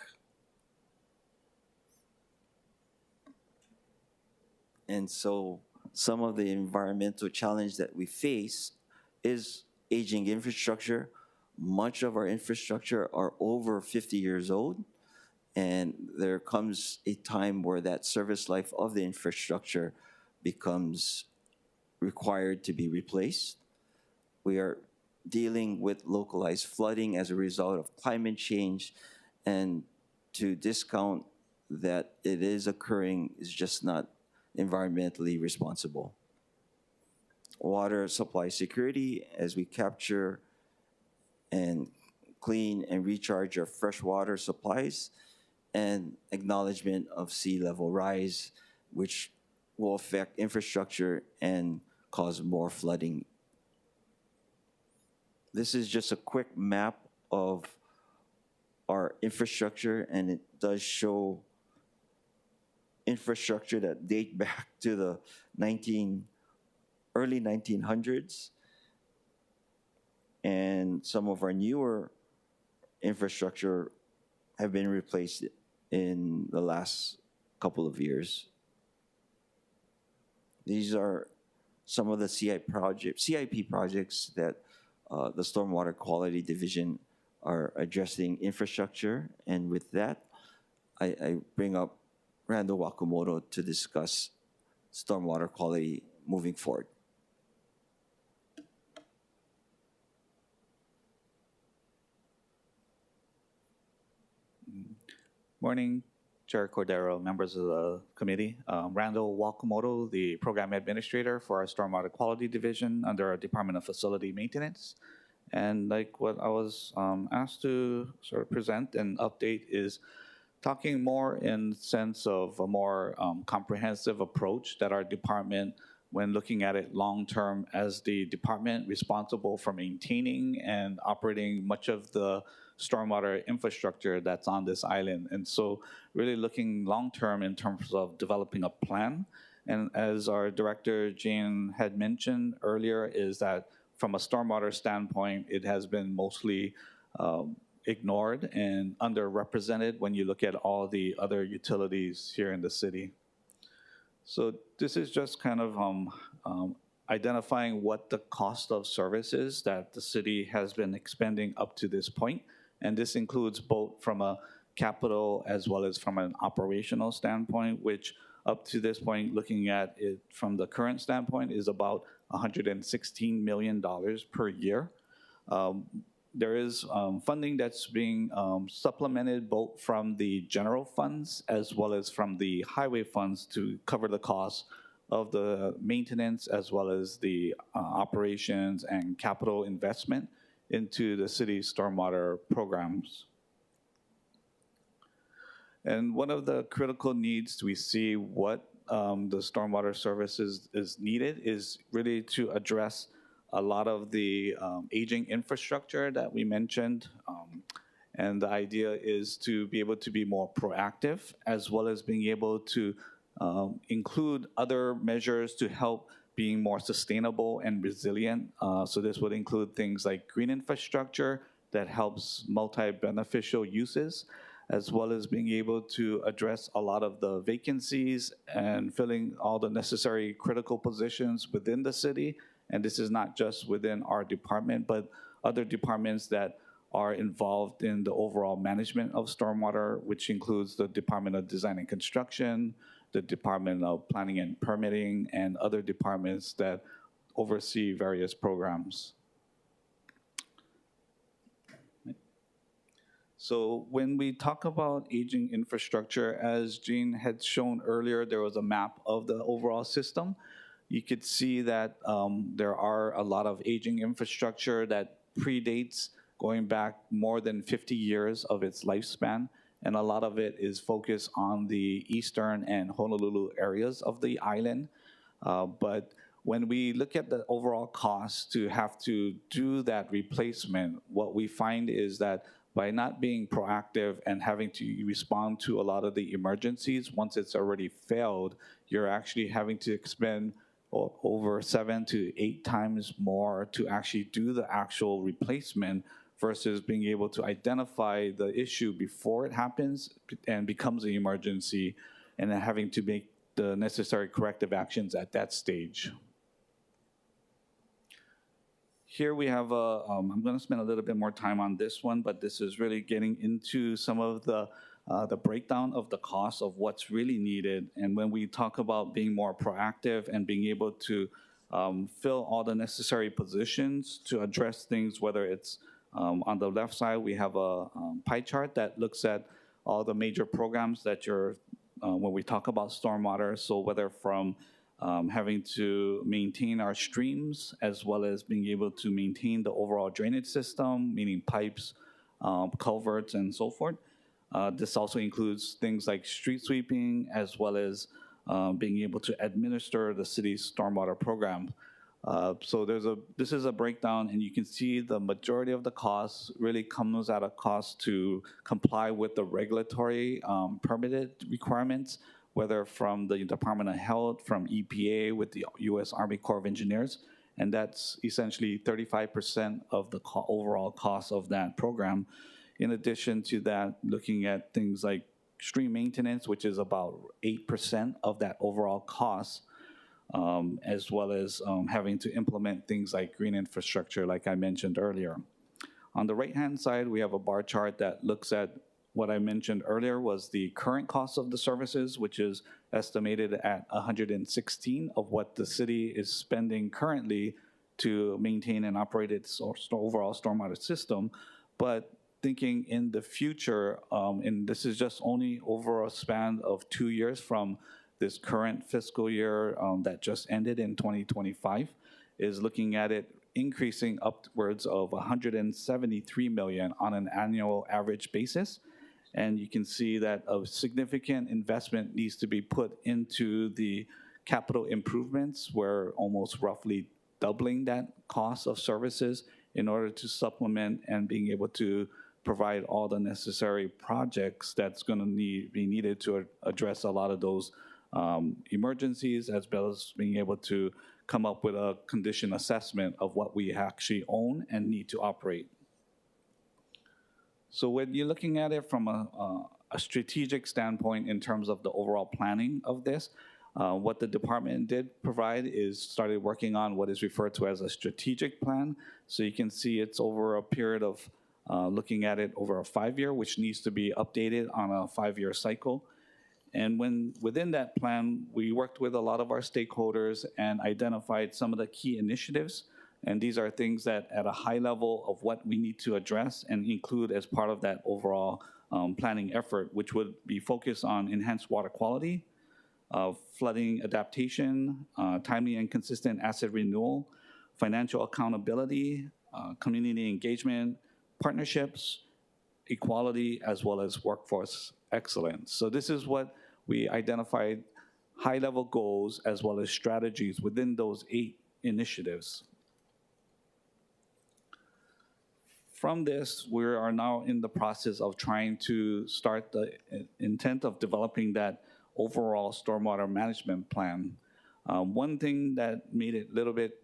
And so some of the environmental challenge that we face is aging infrastructure. Much of our infrastructure are over 50 years old, and there comes a time where that service life of the infrastructure becomes required to be replaced. We are dealing with localized flooding as a result of climate change, and to discount that it is occurring is just not environmentally responsible. Water supply security, as we capture and clean and recharge our fresh water supplies, and acknowledgement of sea level rise, which will affect infrastructure and cause more flooding. This is just a quick map of our infrastructure, and it does show infrastructure that date back to the early 1900s. And some of our newer infrastructure have been replaced in the last couple of years. These are some of the CIP projects that the Stormwater Quality Division are addressing infrastructure. And with that, I bring up Randall Wakamoto to discuss stormwater quality moving forward.
Morning, Chair Cordero, members of the committee. Randall Wakamoto, the program administrator for our Stormwater Quality Division under our Department of Facility Maintenance. And like what I was asked to sort of present and update is talking more in the sense of a more comprehensive approach that our department, when looking at it long-term as the department responsible for maintaining and operating much of the stormwater infrastructure that's on this island. And so really looking long-term in terms of developing a plan. And as our director, Jane, had mentioned earlier, is that from a stormwater standpoint, it has been mostly ignored and underrepresented when you look at all the other utilities here in the city. So this is just kind of identifying what the cost of service is that the city has been expending up to this point. And this includes both from a capital as well as from an operational standpoint, which up to this point, looking at it from the current standpoint, is about $116 million per year. There is funding that's being supplemented both from the general funds as well as from the highway funds to cover the cost of the maintenance as well as the operations and capital investment into the city's stormwater programs. And one of the critical needs we see what the stormwater services is needed is really to address a lot of the aging infrastructure that we mentioned. And the idea is to be able to be more proactive as well as being able to include other measures to help being more sustainable and resilient. So this would include things like green infrastructure that helps multi-beneficial uses, as well as being able to address a lot of the vacancies and filling all the necessary critical positions within the city. And this is not just within our department, but other departments that are involved in the overall management of stormwater, which includes the Department of Design and Construction, the Department of Planning and Permitting, and other departments that oversee various programs. So when we talk about aging infrastructure, as Jean had shown earlier, there was a map of the overall system. You could see that there are a lot of aging infrastructure that predates going back more than 50 years of its lifespan. And a lot of it is focused on the eastern and Honolulu areas of the island. But when we look at the overall cost to have to do that replacement, what we find is that by not being proactive and having to respond to a lot of the emergencies, once it's already failed, you're actually having to expend over 7 to 8 times more to actually do the actual replacement versus being able to identify the issue before it happens and becomes an emergency, and then having to make the necessary corrective actions at that stage. Here we have I'm going to spend a little bit more time on this one, but this is really getting into some of the breakdown of the cost of what's really needed. And when we talk about being more proactive and being able to fill all the necessary positions to address things, whether it's on the left side, we have a pie chart that looks at all the major programs that you're, when we talk about stormwater, so whether from having to maintain our streams, as well as being able to maintain the overall drainage system, meaning pipes, culverts, and so forth. This also includes things like street sweeping, as well as being able to administer the city's stormwater program. So this is a breakdown, and you can see the majority of the costs really comes at a cost to comply with the regulatory permitted requirements, whether from the Department of Health, from EPA, with the U.S. Army Corps of Engineers, and that's essentially 35% of the overall cost of that program. In addition to that, looking at things like stream maintenance, which is about 8% of that overall cost, as well as having to implement things like green infrastructure, like I mentioned earlier. On the right-hand side, we have a bar chart that looks at what I mentioned earlier was the current cost of the services, which is estimated at 116 of what the city is spending currently to maintain and operate its overall stormwater system. But thinking in the future, and this is just only over a span of 2 years from this current fiscal year that just ended in 2025, is looking at it increasing upwards of 173 million on an annual average basis. And you can see that a significant investment needs to be put into the capital improvements, where almost roughly doubling that cost of services in order to supplement and being able to provide all the necessary projects that's going to be needed to address a lot of those emergencies, as well as being able to come up with a condition assessment of what we actually own and need to operate. So when you're looking at it from a strategic standpoint in terms of the overall planning of this, what the department did provide is started working on what is referred to as a strategic plan. So you can see it's over a period of looking at it over a 5-year, which needs to be updated on a 5-year cycle. And within that plan, we worked with a lot of our stakeholders and identified some of the key initiatives. And these are things that at a high level of what we need to address and include as part of that overall planning effort, which would be focused on enhanced water quality, flooding adaptation, timely and consistent asset renewal, financial accountability, community engagement, partnerships, equality, as well as workforce excellence. So this is what we identified, high-level goals as well as strategies within those 8 initiatives. From this, we are now in the process of trying to start the intent of developing that overall stormwater management plan. One thing that made it a little bit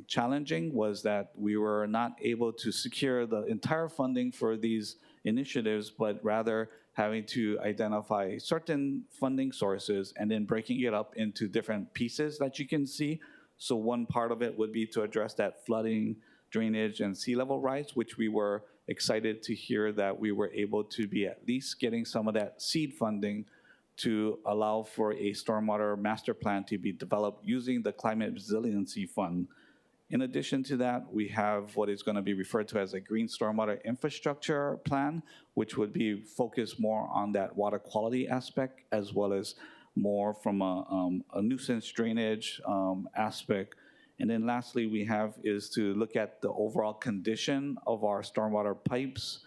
challenging was that we were not able to secure the entire funding for these initiatives, but rather having to identify certain funding sources and then breaking it up into different pieces that you can see. So one part of it would be to address that flooding, drainage, and sea level rise, which we were excited to hear that we were able to be at least getting some of that seed funding to allow for a stormwater master plan to be developed using the Climate Resiliency Fund. In addition to that, we have what is going to be referred to as a green stormwater infrastructure plan, which would be focused more on that water quality aspect, as well as more from a nuisance drainage aspect. And then lastly, we have is to look at the overall condition of our stormwater pipes,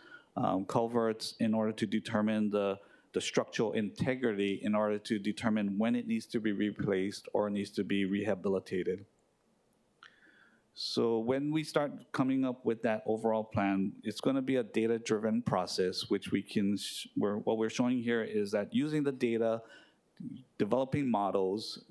culverts, in order to determine the structural integrity, in order to determine when it needs to be replaced or needs to be rehabilitated. So when we start coming up with that overall plan, it's going to be a data-driven process, which we can, what we're showing here is that using the data, developing models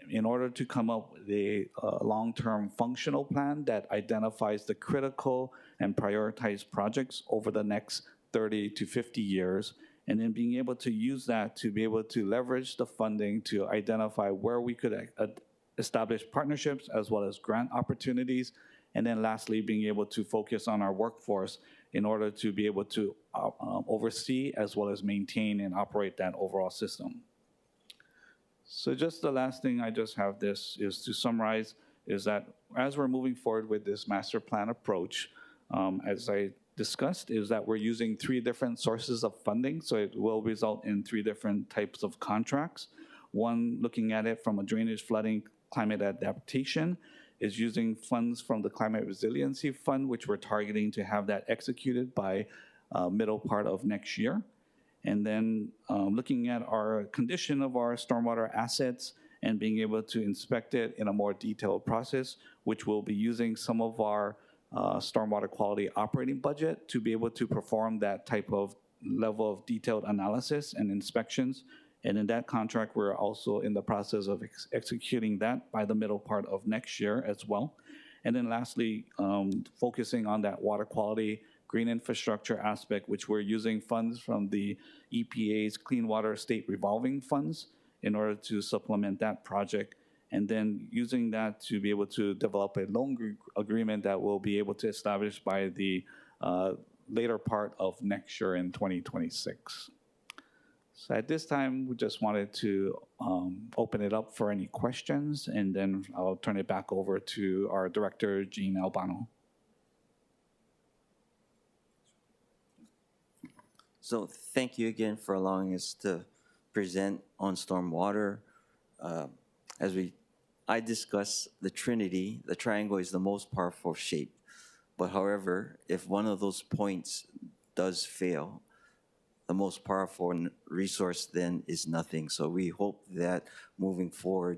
in order to come up with a long-term functional plan that identifies the critical and prioritized projects over the next 30 to 50 years, and then being able to use that to be able to leverage the funding to identify where we could establish partnerships as well as grant opportunities, and then lastly, being able to focus on our workforce in order to be able to oversee as well as maintain and operate that overall system. So just the last thing I just have this is to summarize is that as we're moving forward with this master plan approach, as I discussed, is that we're using 3 different sources of funding, so it will result in 3 different types of contracts. One, looking at it from a drainage, flooding, climate adaptation, is using funds from the Climate Resiliency Fund, which we're targeting to have that executed by middle part of next year. And then looking at our condition of our stormwater assets and being able to inspect it in a more detailed process, which will be using some of our stormwater quality operating budget to be able to perform that type of level of detailed analysis and inspections. And in that contract, we're also in the process of executing that by the middle part of next year as well. And then lastly, focusing on that water quality, green infrastructure aspect, which we're using funds from the EPA's Clean Water State Revolving Funds in order to supplement that project. And then using that to be able to develop a loan agreement that will be able to establish by the later part of next year in 2026. So at this time, we just wanted to open it up for any questions, and then I'll turn it back over to our director, Jean Albano.
So thank you again for allowing us to present on stormwater. I discussed the Trinity, the triangle is the most powerful shape. But however, if one of those points does fail, the most powerful resource then is nothing. So we hope that moving forward,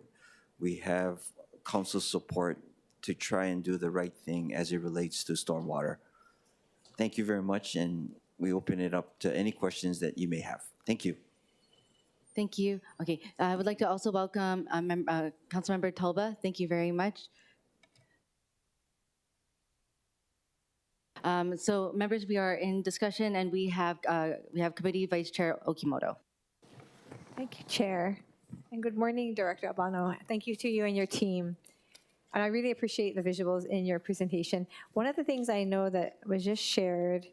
we have council support to try and do the right thing as it relates to stormwater. Thank you very much, and we open it up to any questions that you may have. Thank you.
Thank you. Okay, I would like to also welcome Councilmember Talba. Thank you very much. So members, we are in discussion, and we have Committee Vice Chair Okimoto.
Thank you, Chair. And good morning, Director Albano. Thank you to you and your team. And I really appreciate the visuals in your presentation. One of the things I know that was just shared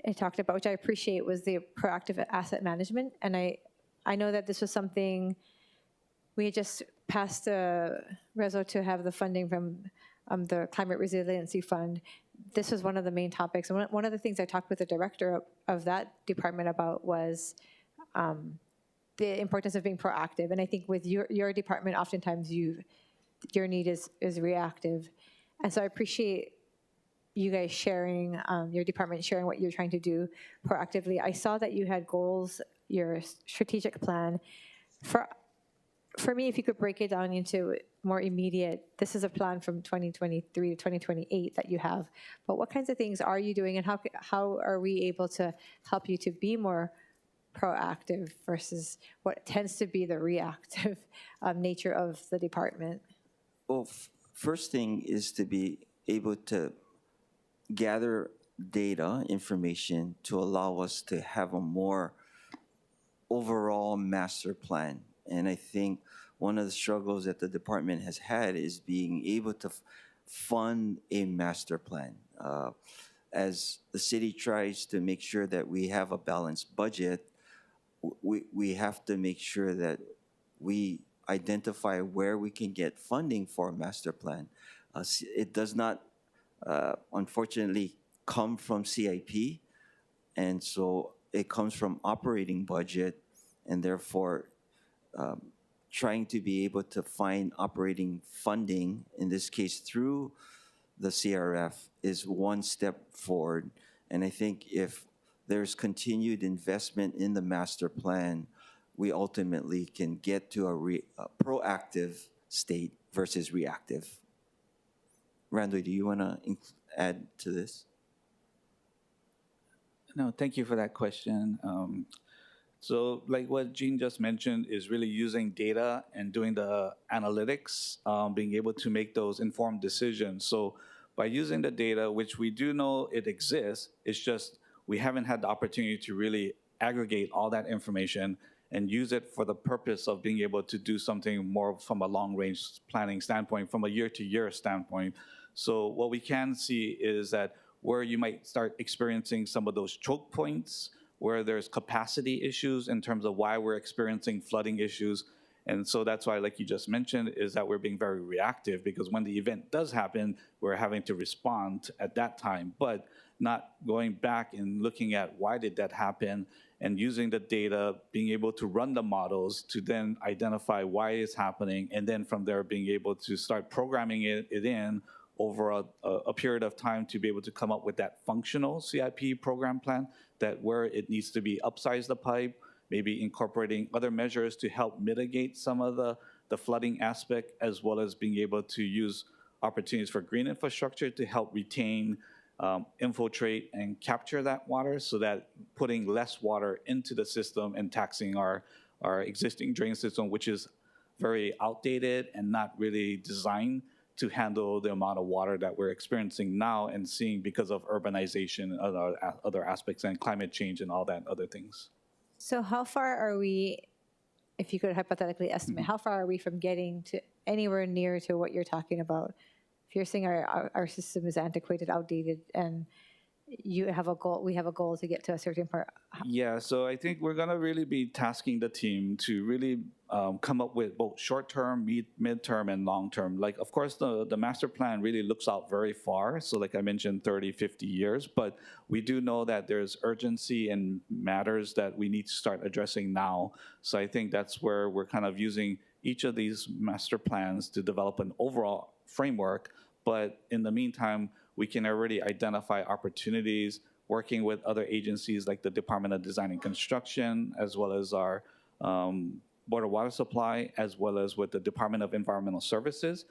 and talked about, which I appreciate, was the proactive asset management. And I know that this was something we had just passed a reso to have the funding from the Climate Resiliency Fund. This was one of the main topics. And one of the things I talked with the director of that department about was the importance of being proactive. And I think with your department, oftentimes your need is reactive. And so I appreciate you guys sharing, your department sharing what you're trying to do proactively. I saw that you had goals, your strategic plan. For me, if you could break it down into more immediate, this is a plan from 2023 to 2028 that you have, but what kinds of things are you doing, and how are we able to help you to be more proactive versus what tends to be the reactive nature of the department?
Well, first thing is to be able to gather data, information to allow us to have a more overall master plan. And I think one of the struggles that the department has had is being able to fund a master plan. As the city tries to make sure that we have a balanced budget, we have to make sure that we identify where we can get funding for a master plan. It does not, unfortunately, come from CIP, and so it comes from operating budget, and therefore trying to be able to find operating funding, in this case through the CRF, is one step forward. And I think if there's continued investment in the master plan, we ultimately can get to a proactive state versus reactive. Randall, do you want to add to this?
No, thank you for that question. So like what Jean just mentioned is really using data and doing the analytics, being able to make those informed decisions. So by using the data, which we do know it exists, it's just we haven't had the opportunity to really aggregate all that information and use it for the purpose of being able to do something more from a long-range planning standpoint, from a year-to-year standpoint. So what we can see is that where you might start experiencing some of those choke points, where there's capacity issues in terms of why we're experiencing flooding issues. And so that's why, like you just mentioned, is that we're being very reactive, because when the event does happen, we're having to respond at that time, but not going back and looking at why did that happen and using the data, being able to run the models to then identify why it's happening, and then from there being able to start programming it in over a period of time to be able to come up with that functional CIP program plan, that where it needs to be upsize the pipe, maybe incorporating other measures to help mitigate some of the flooding aspect, as well as being able to use opportunities for green infrastructure to help retain, infiltrate, and capture that water, so that putting less water into the system and taxing our existing drain system, which is very outdated and not really designed to handle the amount of water that we're experiencing now and seeing because of urbanization and other aspects and climate change and all that other things.
So how far are we, if you could hypothetically estimate, how far are we from getting to anywhere near to what you're talking about? If you're saying our system is antiquated, outdated, and you have a goal, we have a goal to get to a certain part.
Yeah, so I think we're gonna really be tasking the team to really come up with both short-term, mid-term, and long-term. Like, of course, the master plan really looks out very far. So like I mentioned, 30, 50 years, but we do know that there's urgency and matters that we need to start addressing now. So I think that's where we're kind of using each of these master plans to develop an overall framework. But in the meantime, we can already identify opportunities working with other agencies like the Department of Design and Construction, as well as our Board of Water Supply, as well as with the Department of Environmental Services,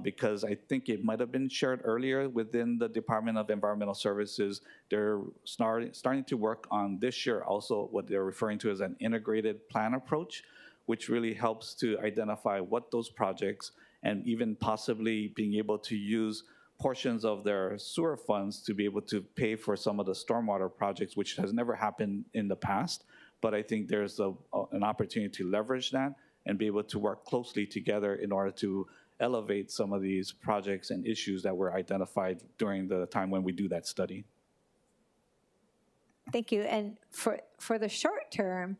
because I think it might have been shared earlier within the Department of Environmental Services. They're starting to work on this year also what they're referring to as an integrated plan approach, which really helps to identify what those projects, and even possibly being able to use portions of their sewer funds to be able to pay for some of the stormwater projects, which has never happened in the past. But I think there's an opportunity to leverage that and be able to work closely together in order to elevate some of these projects and issues that were identified during the time when we do that study.
Thank you. And for the short term,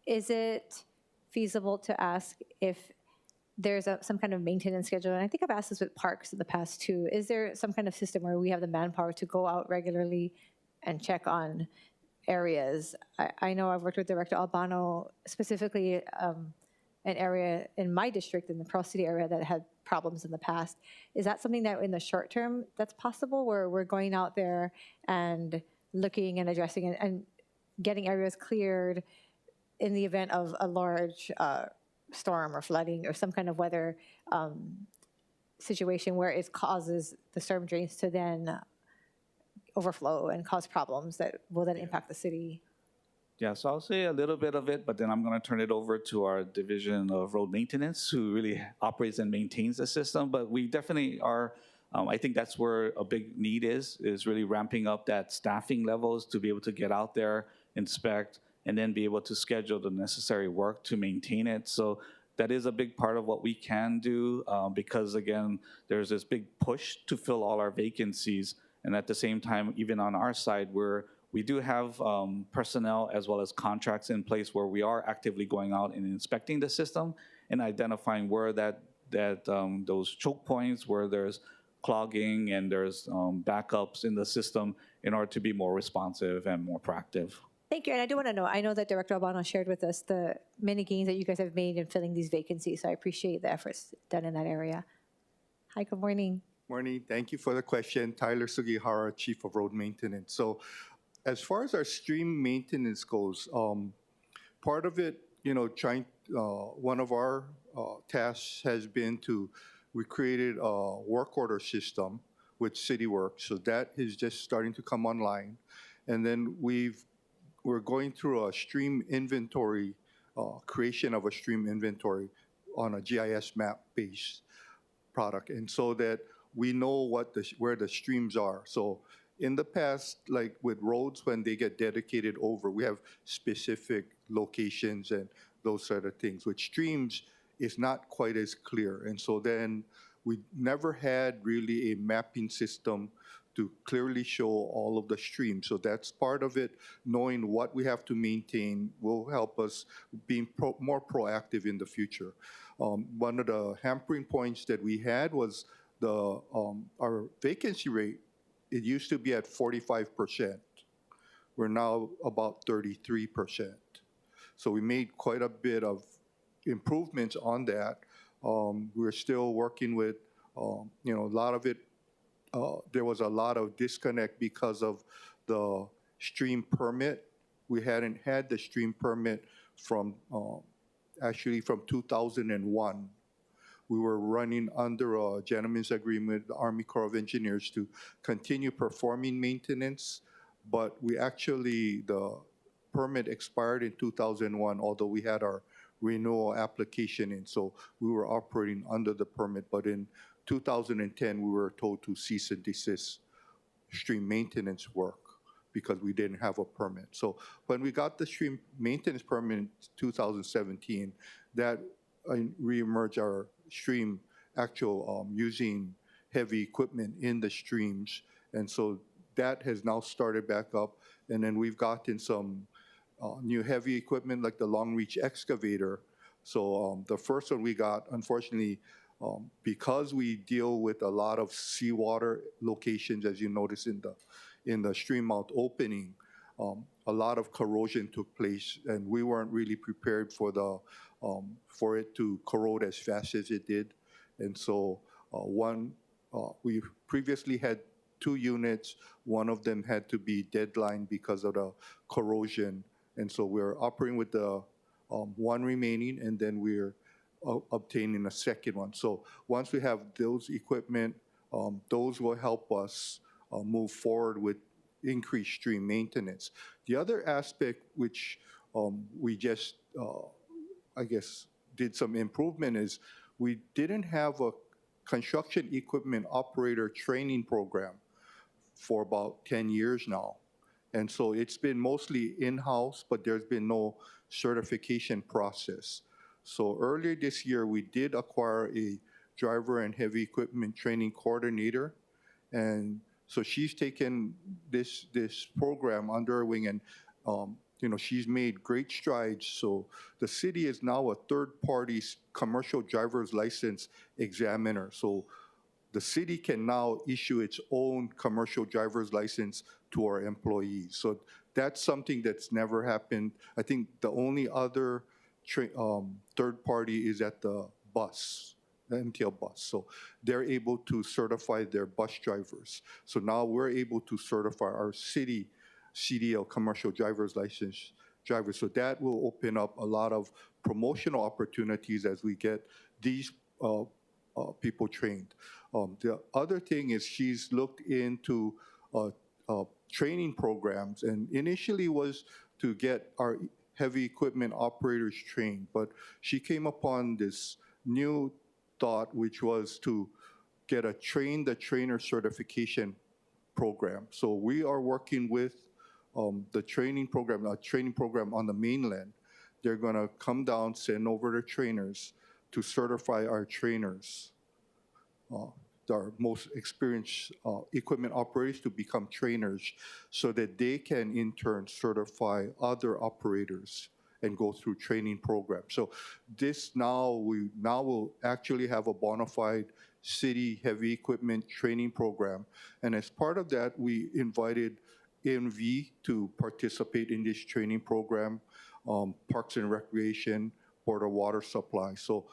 is it feasible to ask if there's some kind of maintenance schedule? And I think I've asked this with parks in the past too. Is there some kind of system where we have the manpower to go out regularly and check on areas? I know I've worked with Director Albano, specifically an area in my district, in the Pearl City area, that had problems in the past. Is that something that in the short term that's possible, where we're going out there and looking and addressing it and getting areas cleared in the event of a large storm or flooding or some kind of weather situation where it causes the storm drains to then overflow and cause problems that will then impact the city?
Yeah, so I'll say a little bit of it, but then I'm going to turn it over to our Division of Road Maintenance, who really operates and maintains the system. But we definitely are, I think that's where a big need is really ramping up that staffing levels to be able to get out there, inspect, and then be able to schedule the necessary work to maintain it. So that is a big part of what we can do, because again, there's this big push to fill all our vacancies. And at the same time, even on our side, we do have personnel as well as contracts in place where we are actively going out and inspecting the system and identifying where those choke points, where there's clogging and there's backups in the system in order to be more responsive and more proactive.
Thank you. And I do want to know, I know that Director Albano shared with us the many gains that you guys have made in filling these vacancies. So I appreciate the efforts done in that area. Hi, good morning.
Morning. Thank you for the question. Tyler Sugihara, Chief of Road Maintenance. So as far as our stream maintenance goes, part of it, one of our tasks has been we created a work order system with CityWorks. So that is just starting to come online. And then we're going through a stream inventory, creation of a stream inventory on a GIS map-based product. And so that we know where the streams are. So in the past, like with roads, when they get dedicated over, we have specific locations and those sort of things. With streams, it's not quite as clear. And so then we never had really a mapping system to clearly show all of the streams. So that's part of it. Knowing what we have to maintain will help us being more proactive in the future. One of the hampering points that we had was our vacancy rate. It used to be at 45%. We're now about 33%. So we made quite a bit of improvements on that. We're still working with, a lot of it. There was a lot of disconnect because of the stream permit. We hadn't had the stream permit from 2001. We were running under a gentleman's agreement with the Army Corps of Engineers to continue performing maintenance, but the permit expired in 2001, although we had our renewal application in, so we were operating under the permit. But in 2010, we were told to cease and desist stream maintenance work because we didn't have a permit. So when we got the stream maintenance permit in 2017, that reemerged our stream using heavy equipment in the streams. And so that has now started back up. And then we've gotten some new heavy equipment like the long reach excavator. So the first one we got, unfortunately, because we deal with a lot of seawater locations, as you notice in the stream mouth opening, a lot of corrosion took place, and we weren't really prepared for it to corrode as fast as it did. And so we previously had 2 units. One of them had to be deadline because of the corrosion. And so we're operating with the one remaining, and then we're obtaining a second one. So once we have those equipment, those will help us move forward with increased stream maintenance. The other aspect which we just, did some improvement is we didn't have a construction equipment operator training program for about 10 years now. And so it's been mostly in-house, but there's been no certification process. So earlier this year, we did acquire a driver and heavy equipment training coordinator. And so she's taken this program under her wing, and she's made great strides. So the city is now a third-party commercial driver's license examiner. So the city can now issue its own commercial driver's license to our employees. So that's something that's never happened. I think the only other third party is at the MTL bus. So they're able to certify their bus drivers. So now we're able to certify our city CDL commercial driver's license drivers. So that will open up a lot of promotional opportunities as we get these people trained. The other thing is she's looked into training programs, and initially was to get our heavy equipment operators trained, but she came upon this new thought, which was to get a train the trainer certification program. So we are working with the training program, a training program on the mainland. They're gonna come down, send over the trainers to certify our trainers, our most experienced equipment operators, to become trainers so that they can in turn certify other operators and go through training programs. So this we will actually have a bona fide city heavy equipment training program. And as part of that, we invited AMV to participate in this training program, Parks and Recreation, Board of Water Supply. So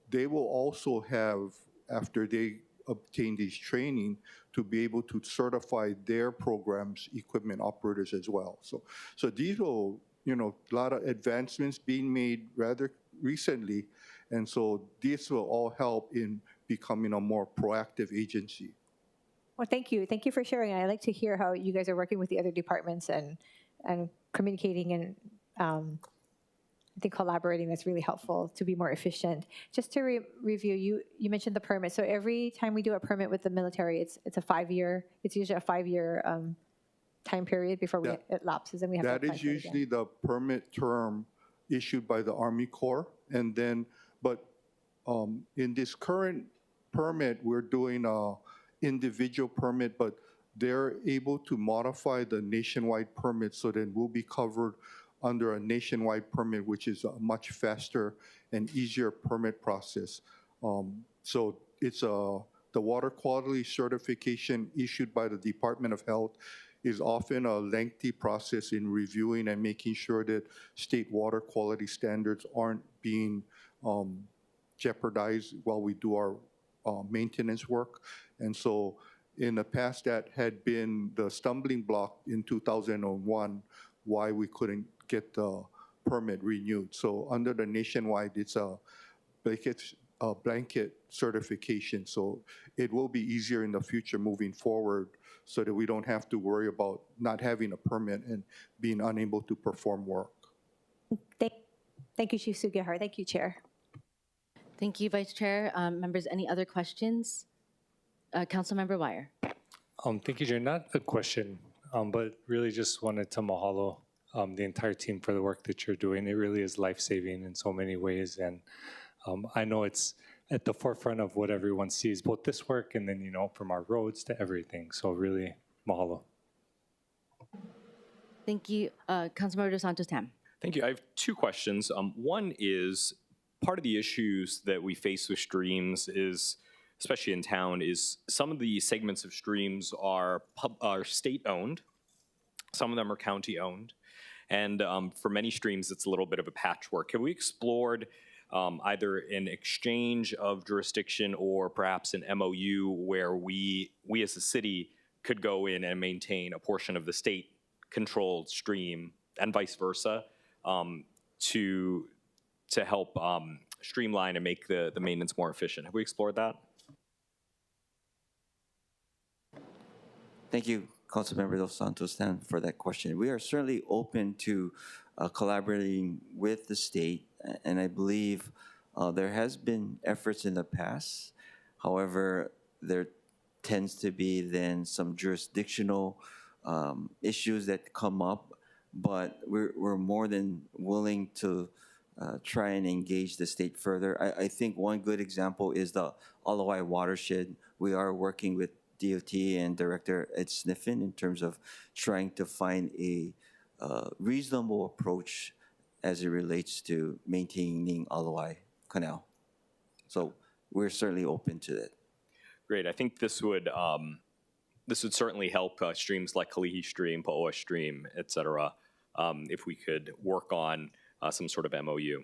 they will also have, after they obtain this training, to be able to certify their programs equipment operators as well. So these will, a lot of advancements being made rather recently, and so this will all help in becoming a more proactive agency.
Well, thank you. Thank you for sharing. I like to hear how you guys are working with the other departments and communicating and I think collaborating. That's really helpful to be more efficient. Just to review, you mentioned the permit. So every time we do a permit with the military, it's a 5-year. It's usually a 5-year time period before it lapses, and we have to
That
apply
is
for it
usually
again.
the permit term issued by the Army Corps, and then, but in this current permit, we're doing a individual permit, but they're able to modify the nationwide permit so that we'll be covered under a nationwide permit, which is a much faster and easier permit process. So it's the water quality certification issued by the Department of Health is often a lengthy process in reviewing and making sure that state water quality standards aren't being jeopardized while we do our maintenance work. And so in the past, that had been the stumbling block in 2001, why we couldn't get the permit renewed. So under the nationwide, it's a blanket certification. So it will be easier in the future moving forward so that we don't have to worry about not having a permit and being unable to perform work.
Thank you, Chief Sugihara. Thank you, Chair.
Thank you, Vice Chair. Members, any other questions? Councilmember Wire.
Thank you, Chair. Not a question, but really just wanted to mahalo the entire team for the work that you're doing. It really is life-saving in so many ways, and I know it's at the forefront of what everyone sees, both this work and then, from our roads to everything. So really, mahalo.
Thank you. Councilmember Dos Santos Tam.
Thank you. I have two questions. One is, part of the issues that we face with streams is, especially in town, is some of the segments of streams are state-owned. Some of them are county-owned. And for many streams, it's a little bit of a patchwork. Have we explored either an exchange of jurisdiction or perhaps an MOU where we as a city could go in and maintain a portion of the state-controlled stream and vice versa to help streamline and make the maintenance more efficient? Have we explored that?
Thank you, Councilmember Dos Santos, for that question. We are certainly open to collaborating with the state, and I believe there has been efforts in the past. However, there tends to be then some jurisdictional issues that come up, but we're more than willing to try and engage the state further. I think one good example is the HAWAI'I watershed. We are working with DOT and Director Ed Sniffen in terms of trying to find a reasonable approach as it relates to maintaining HAWAI'I Canal. So we're certainly open to that.
Great. I think this would certainly help streams like Kalihi Stream, Po'oa Stream, et cetera, if we could work on some sort of MOU.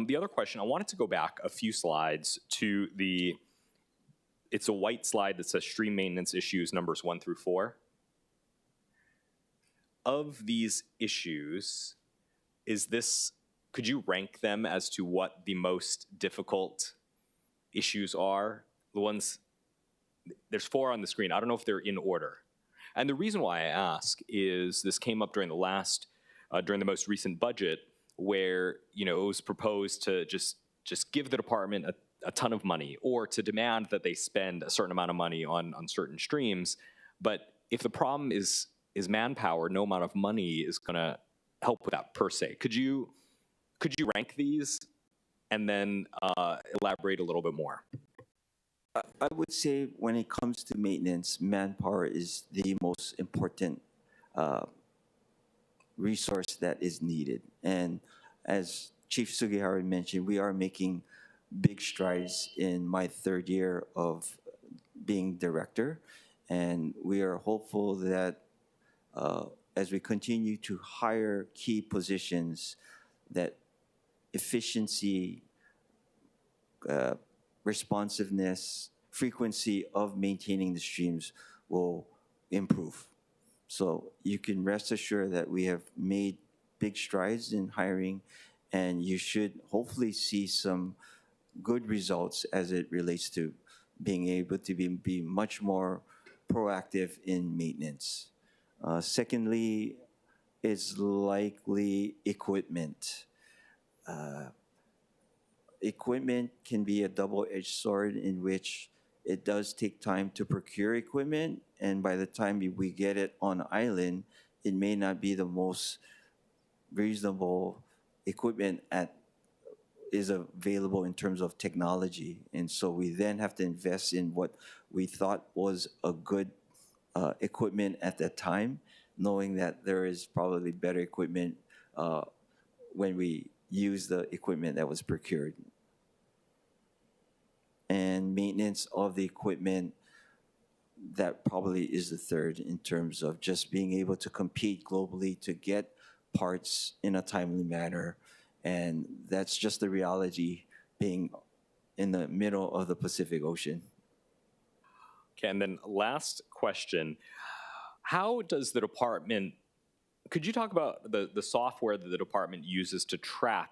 The other question, I wanted to go back a few slides to it's a white slide that says stream maintenance issues numbers 1 through 4. Of these issues, could you rank them as to what the most difficult issues are? There's 4 on the screen. I don't know if they're in order. And the reason why I ask is this came up during the most recent budget, where it was proposed to just give the department a ton of money, or to demand that they spend a certain amount of money on certain streams. But if the problem is manpower, no amount of money is going to help with that per se. Could you rank these and then elaborate a little bit more?
I would say when it comes to maintenance, manpower is the most important resource that is needed. And as Chief Sugihara mentioned, we are making big strides in my third year of being director, and we are hopeful that as we continue to hire key positions, that efficiency, responsiveness, frequency of maintaining the streams will improve. So you can rest assured that we have made big strides in hiring, and you should hopefully see some good results as it relates to being able to be much more proactive in maintenance. Secondly, is likely equipment. Equipment can be a double-edged sword in which it does take time to procure equipment, and by the time we get it on island, it may not be the most reasonable equipment is available in terms of technology. And so we then have to invest in what we thought was a good equipment at that time, knowing that there is probably better equipment when we use the equipment that was procured. And maintenance of the equipment, that probably is the third in terms of just being able to compete globally to get parts in a timely manner. And that's just the reality being in the middle of the Pacific Ocean.
Okay, and then last question. How does the department, could you talk about the software that the department uses to track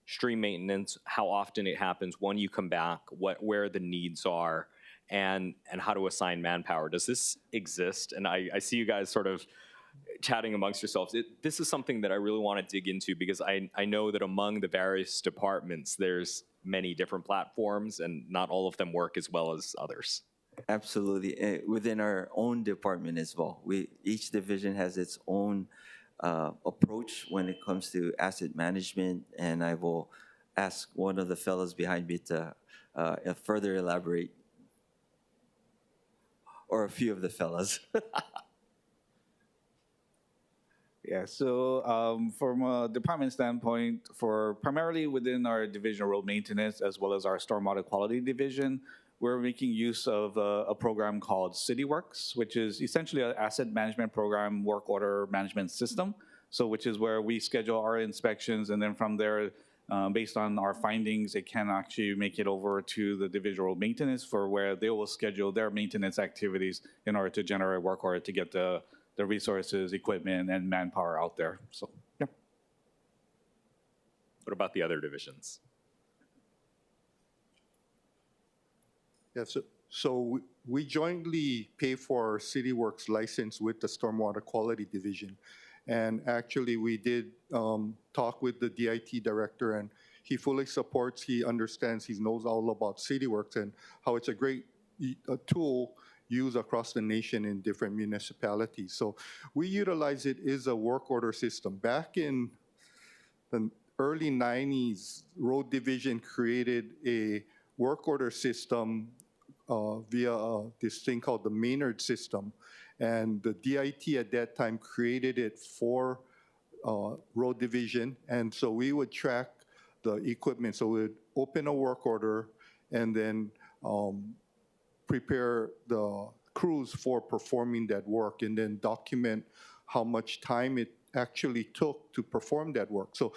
stream maintenance, how often it happens, when you come back, where the needs are, and how to assign manpower? Does this exist? And I see you guys sort of chatting amongst yourselves. This is something that I really want to dig into, because I know that among the various departments, there's many different platforms, and not all of them work as well as others.
Absolutely. Within our own department as well. Each division has its own approach when it comes to asset management, and I will ask one of the fellows behind me to further elaborate, or a few of the fellows.
Yeah, so from a department standpoint, for primarily within our division of road maintenance as well as our stormwater quality division, we're making use of a program called CityWorks, which is essentially an asset management program, work order management system. So which is where we schedule our inspections, and then from there, based on our findings, it can actually make it over to the division of road maintenance for where they will schedule their maintenance activities in order to generate work order to get the resources, equipment, and manpower out there. So, yeah.
What about the other divisions?
Yeah, so we jointly pay for our CityWorks license with the Stormwater Quality Division. And actually, we did talk with the DIT director, and he fully supports, he understands, he knows all about CityWorks and how it's a great tool used across the nation in different municipalities. So we utilize it as a work order system. Back in the early 90s, Road Division created a work order system via this thing called the Maynard system. And the DIT at that time created it for Road Division. And so we would track the equipment. So we'd open a work order and then prepare the crews for performing that work, and then document how much time it actually took to perform that work. So,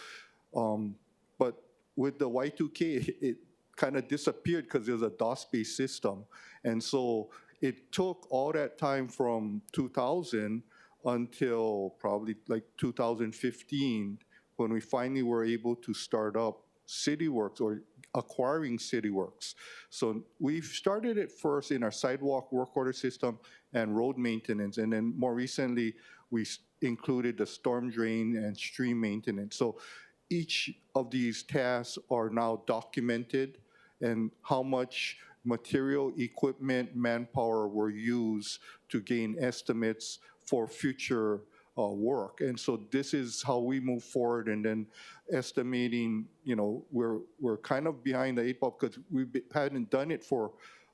but with the Y2K, it kind of disappeared because it was a DOS-based system. And so it took all that time from 2000 until probably like 2015, when we finally were able to start up CityWorks, or acquiring CityWorks. So we've started it first in our sidewalk work order system and road maintenance. And then more recently, we included the storm drain and stream maintenance. So each of these tasks are now documented, and how much material, equipment, manpower were used to gain estimates for future work. And so this is how we move forward, and then estimating, you know, we're kind of behind the eight ball because we hadn't done it for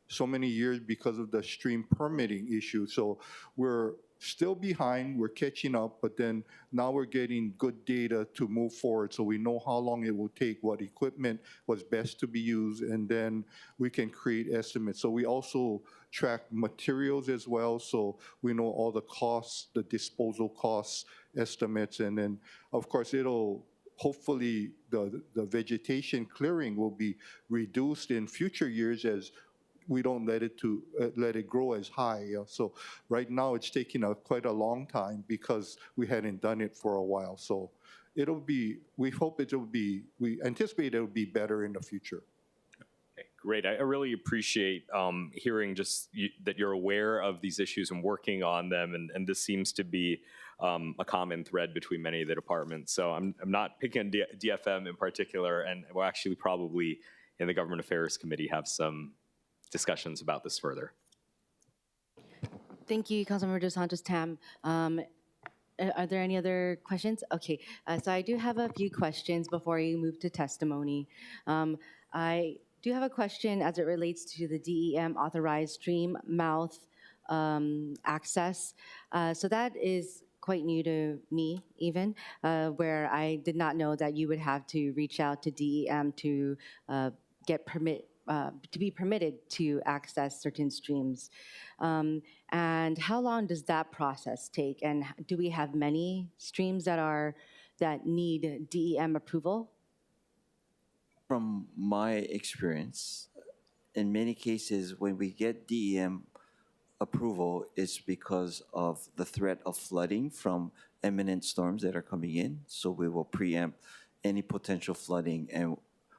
so many years because of the stream permitting issue. So we're still behind. We're catching up, but then now we're getting good data to move forward, so we know how long it will take, what equipment was best to be used, and then we can create estimates. So we also track materials as well, so we know all the costs, the disposal costs, estimates, and then, of course, it'll hopefully the vegetation clearing will be reduced in future years as we don't let it grow as high. So right now it's taking quite a long time because we hadn't done it for a while. So we anticipate it'll be better in the future.
Okay, great. I really appreciate hearing just that you're aware of these issues and working on them, and this seems to be a common thread between many of the departments. So I'm not picking on DFM in particular, and we'll actually probably in the Government Affairs Committee have some discussions about this further.
Thank you, Councilmember Dos Santos Tam. Are there any other questions? Okay, so I do have a few questions before you move to testimony. I do have a question as it relates to the DEM authorized stream mouth access. So that is quite new to me even, where I did not know that you would have to reach out to DEM to get to be permitted to access certain streams. And how long does that process take? And do we have many streams that need DEM approval?
From my experience, in many cases, when we get DEM approval, it's because of the threat of flooding from imminent storms that are coming in. So we will preempt any potential flooding and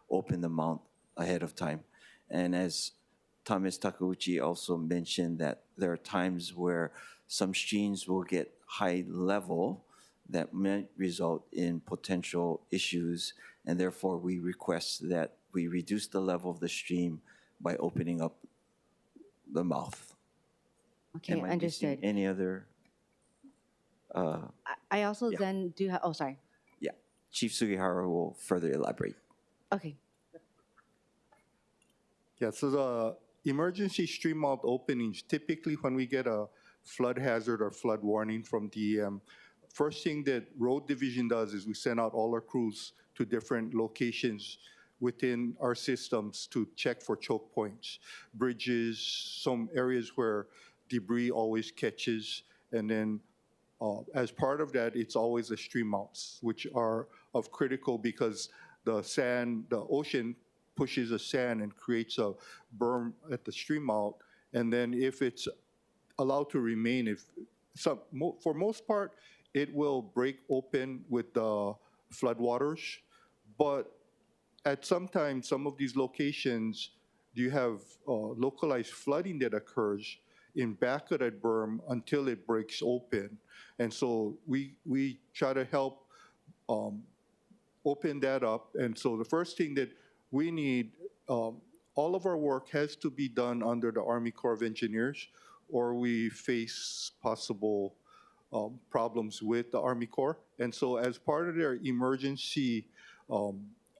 open the mouth ahead of time. And as Thomas Takeuchi also mentioned, that there are times where some streams will get high level that may result in potential issues, and therefore we request that we reduce the level of the stream by opening up the mouth.
Okay,
Am I missing
understood.
any other?
I also
Yeah.
then do have, oh, sorry.
Yeah, Chief Sugihara will further elaborate.
Okay.
Yeah, so the emergency stream mouth openings, typically when we get a flood hazard or flood warning from DEM, first thing that road division does is we send out all our crews to different locations within our systems to check for choke points, bridges, some areas where debris always catches, and then as part of that, it's always the stream mounts, which are of critical because the ocean pushes the sand and creates a berm at the stream mouth, and then if it's allowed to remain, for most part, it will break open with the floodwaters, but at some of these locations, you have localized flooding that occurs in back of that berm until it breaks open. And so we try to help open that up. And so the first thing that we need, all of our work has to be done under the Army Corps of Engineers, or we face possible problems with the Army Corps. And so as part of their emergency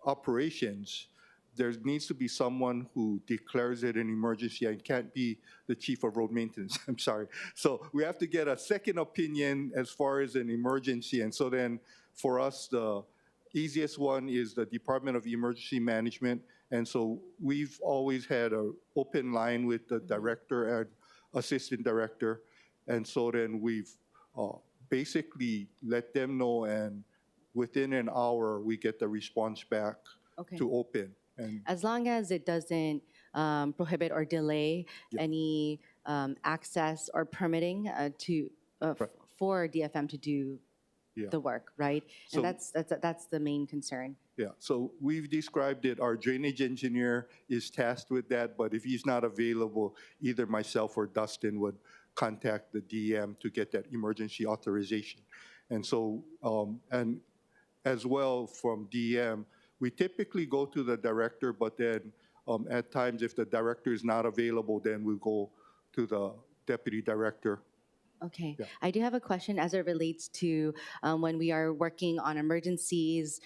operations, there needs to be someone who declares it an emergency and can't be the chief of road maintenance. I'm sorry. So we have to get a second opinion as far as an emergency. And so then for us, the easiest one is the Department of Emergency Management. And so we've always had an open line with the director and assistant director. And so then we've basically let them know, and within an hour, we get the response back to open. And
as long as it doesn't prohibit or delay any access or permitting for DFM to do the work, right?
So,
and that's the main concern.
Yeah, so we've described it, our drainage engineer is tasked with that, but if he's not available, either myself or Dustin would contact the DEM to get that emergency authorization. And so, and as well from DEM, we typically go to the director, but then at times if the director is not available, then we go to the deputy director.
Okay, I do have a question as it relates to when we are working on emergencies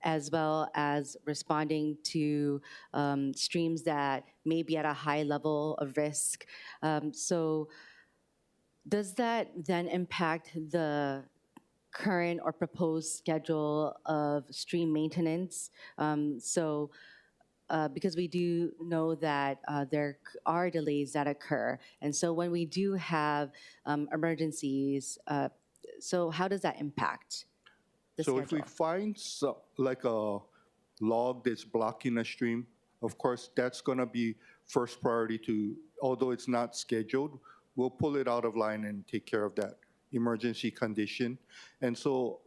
as well as responding to streams that may be at a high level of risk. So Does that then impact the current or proposed schedule of stream maintenance? Because we do know that there are delays that occur. And so when we do have emergencies, so how does that impact the
So
schedule?
if we find like a log that's blocking a stream, of course, that's going to be first priority to, although it's not scheduled, we'll pull it out of line and take care of that emergency condition. And so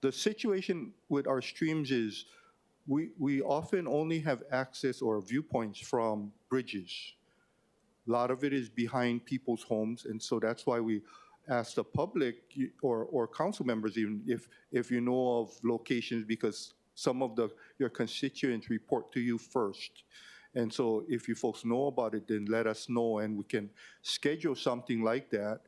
the situation with our streams is we often only have access or viewpoints from bridges. A lot of it is behind people's homes, and so that's why we ask the public or council members even if you know of locations, because some of your constituents report to you first. And so if you folks know about it, then let us know and we can schedule something like that,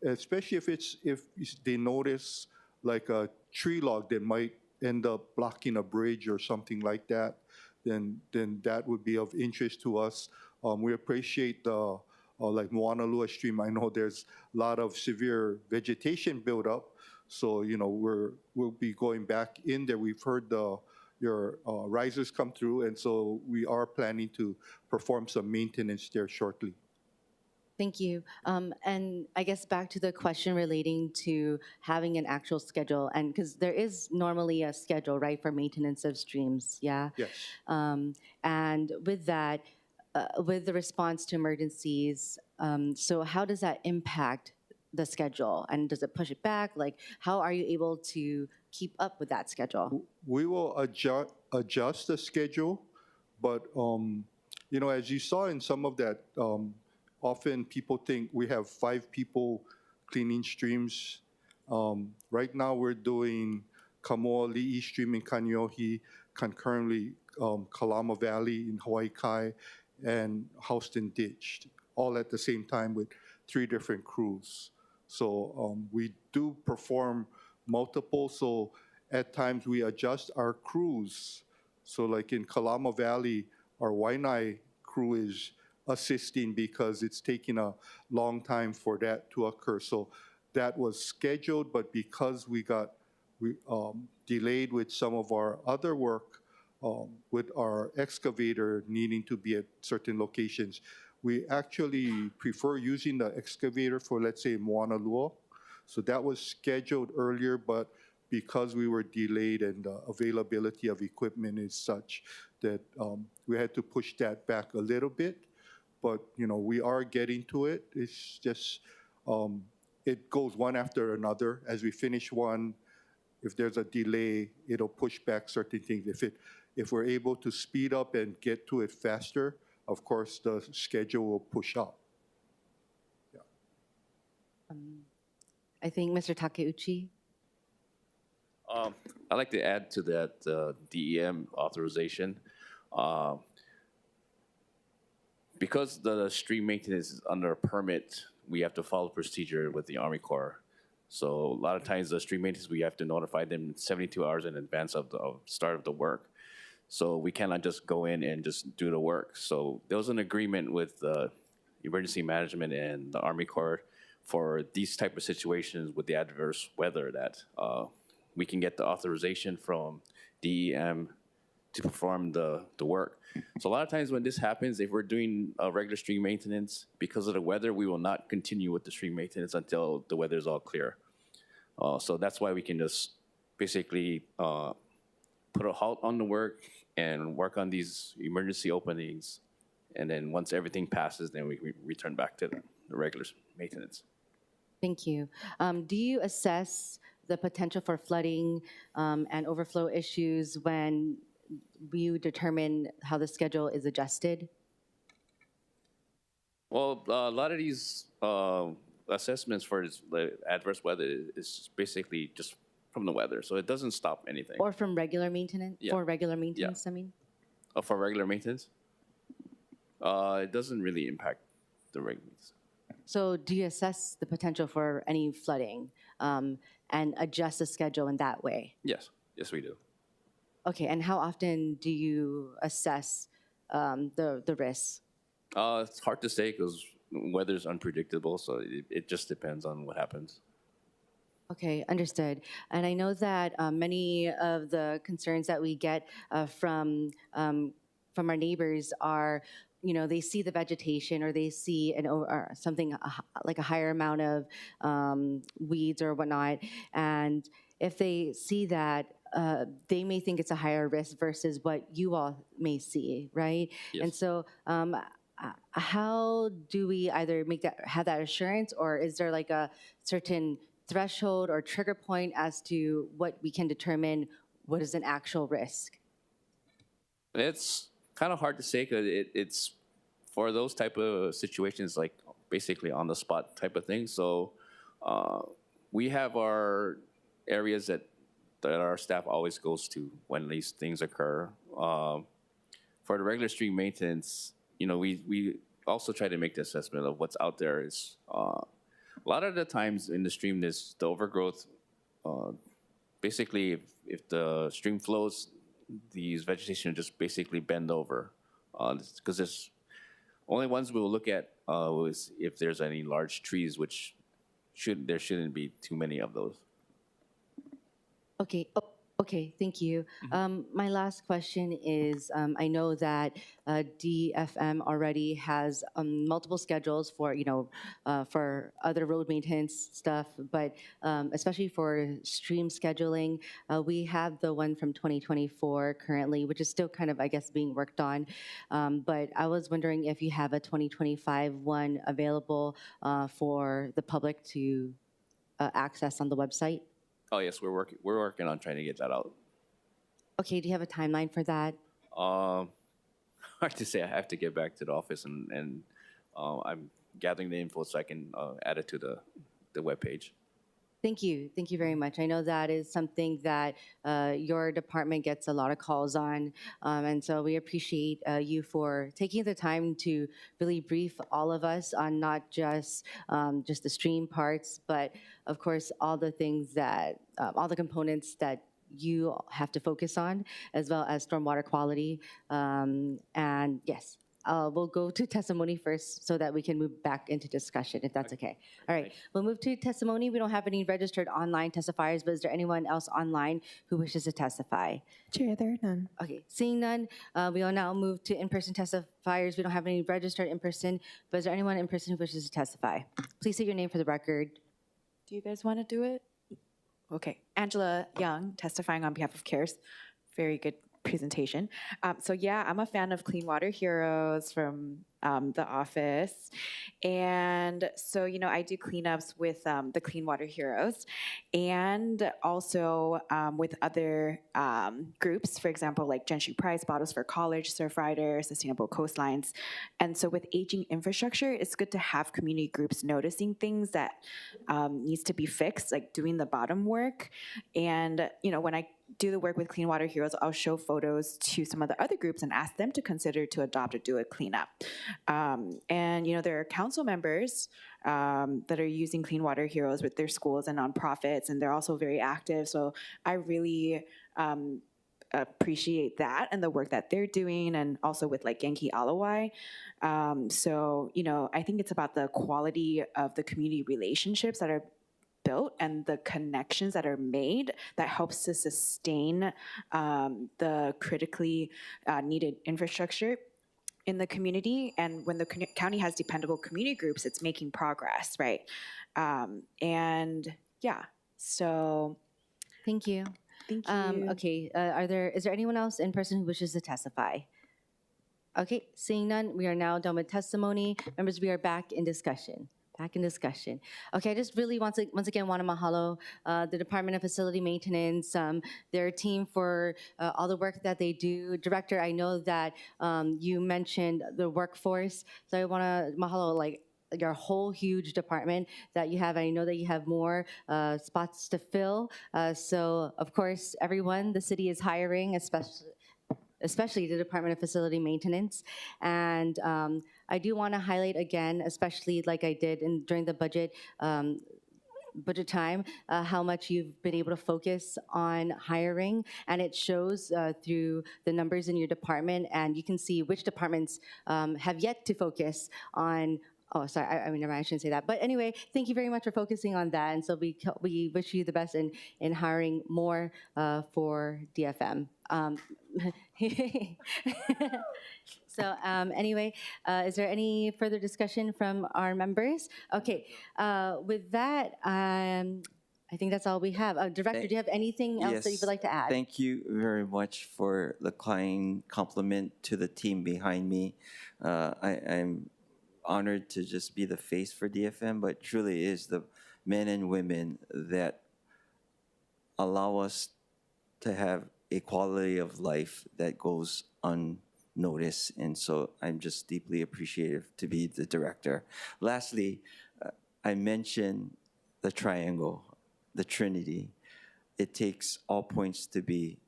especially if they notice like a tree log that might end up blocking a bridge or something like that, then that would be of interest to us. We appreciate the like Honolulu stream. I know there's a lot of severe vegetation buildup, so we'll be going back in there. We've heard your risers come through, and so we are planning to perform some maintenance there shortly.
Thank you. And I guess back to the question relating to having an actual schedule, and because there is normally a schedule, right, for maintenance of streams, yeah?
Yes.
And with that, with the response to emergencies, so how does that impact the schedule? And does it push it back? Like, how are you able to keep up with that schedule?
We will adjust the schedule, but as you saw in some of that, often people think we have 5 people cleaning streams. Right now we're doing Kamo'ali'i stream in Kaneohe, concurrently Kalama Valley in HAWAI'I, and Houston Ditch, all at the same time with 3 different crews. So we do perform multiple, so at times we adjust our crews. So like in Kalama Valley, our Waianae crew is assisting because it's taking a long time for that to occur. So that was scheduled, but because we delayed with some of our other work, with our excavator needing to be at certain locations, we actually prefer using the excavator for, let's say, Moanalua. So that was scheduled earlier, but because we were delayed and the availability of equipment is such that we had to push that back a little bit. But, we are getting to it. It's just, it goes one after another. As we finish one, if there's a delay, it'll push back certain things. If we're able to speed up and get to it faster, of course, the schedule will push up. Yeah.
I think Mr. Takeuchi.
I'd like to add to that DEM authorization. Because the stream maintenance is under a permit, we have to follow procedure with the Army Corps. So a lot of times the stream maintenance, we have to notify them 72 hours in advance of the start of the work. So we cannot just go in and just do the work. So there was an agreement with the emergency management and the Army Corps for these type of situations with the adverse weather that we can get the authorization from DEM to perform the work. So a lot of times when this happens, if we're doing regular stream maintenance, because of the weather, we will not continue with the stream maintenance until the weather is all clear. So that's why we can just basically put a halt on the work and work on these emergency openings. And then once everything passes, then we return back to the regular maintenance.
Thank you. Do you assess the potential for flooding and overflow issues when you determine how the schedule is adjusted?
Well, a lot of these assessments for adverse weather is basically just from the weather, so it doesn't stop anything.
Or from regular maintenance?
Yeah.
For regular maintenance,
Yeah.
I mean?
For regular maintenance? It doesn't really impact the regular maintenance.
So do you assess the potential for any flooding and adjust the schedule in that way?
Yes, yes we do.
Okay, and how often do you assess the risks?
It's hard to say because weather's unpredictable, so it just depends on what happens.
Okay, understood. And I know that many of the concerns that we get from our neighbors are, you know, they see the vegetation or they see or something like a higher amount of weeds or whatnot, and if they see that, they may think it's a higher risk versus what you all may see, right?
Yes.
And so, how do we either have that assurance, or is there like a certain threshold or trigger point as to what we can determine what is an actual risk?
It's kind of hard to say because it's for those type of situations, like basically on the spot type of thing. So we have our areas that our staff always goes to when these things occur. For the regular stream maintenance, you know, we also try to make the assessment of what's out there. Is a lot of the times in the stream, there's the overgrowth. Basically, if the stream flows, these vegetation just basically bend over. Because there's only ones we'll look at is if there's any large trees, which there shouldn't be too many of those.
Okay. Okay, thank you. My last question is, I know that DFM already has multiple schedules for, you know, for other road maintenance stuff, but especially for stream scheduling, we have the one from 2024 currently, which is still kind of, I guess, being worked on. But I was wondering if you have a 2025 one available for the public to access on the website.
Oh yes, we're working on trying to get that out.
Okay, do you have a timeline for that?
Hard to say. I have to get back to the office and I'm gathering the info so I can add it to the webpage.
Thank you very much. I know that is something that your department gets a lot of calls on, and so we appreciate you for taking the time to really brief all of us on not just the stream parts, but of course all the things that all the components that you have to focus on, as well as stormwater quality. And yes, we'll go to testimony first so that we can move back into discussion, if that's okay. All right, we'll move to testimony. We don't have any registered online testifiers, but is there anyone else online who wishes to testify?
Chair, there are none.
Okay, seeing none, we will now move to in-person testifiers. We don't have any registered in-person, but is there anyone in person who wishes to testify? Please say your name for the record.
Do you guys want to do it? Okay, Angela Young, testifying on behalf of CARES. Very good presentation. So yeah, I'm a fan of Clean Water Heroes from the office. And so, you know, I do cleanups with the Clean Water Heroes and also with other groups, for example, like Gentry Price, Bottles for College, Surf Riders, Sustainable Coastlines. And so with aging infrastructure, it's good to have community groups noticing things that needs to be fixed, like doing the bottom work. And, you know, when I do the work with Clean Water Heroes, I'll show photos to some of the other groups and ask them to consider to adopt or do a cleanup. And, you know, there are council members that are using Clean Water Heroes with their schools and nonprofits, and they're also very active. So I really appreciate that and the work that they're doing, and also with like Genki Alawai. So, you know, I think it's about the quality of the community relationships that are built and the connections that are made that helps to sustain the critically needed infrastructure in the community. And when the county has dependable community groups, it's making progress, right? And yeah, so.
Thank you.
Thank you.
Okay, is there anyone else in person who wishes to testify? Okay, seeing none, we are now done with testimony. Members, we are back in discussion. Okay, I just really once again want to mahalo the Department of Facility Maintenance, their team for all the work that they do. Director, I know that you mentioned the workforce, so I want to mahalo like your whole huge department that you have. I know that you have more spots to fill. So of course, everyone, the city is hiring, especially the Department of Facility Maintenance. And I do want to highlight again, especially like I did during the budget time, how much you've been able to focus on hiring, and it shows through the numbers in your department, and you can see which departments have yet to focus on Oh, sorry. I mean, never mind, I shouldn't say that. But anyway, thank you very much for focusing on that. And so we wish you the best in hiring more for DFM. So anyway, is there any further discussion from our members? Okay. With that, I think that's all we have. Director, do you have anything else that you would like to add?
Thank you very much for the kind compliment to the team behind me. I'm honored to just be the face for DFM, but truly is the men and women that allow us to have a quality of life that goes unnoticed. And so I'm just deeply appreciative to be the director. Lastly, I mentioned the triangle, the Trinity. It takes all points to be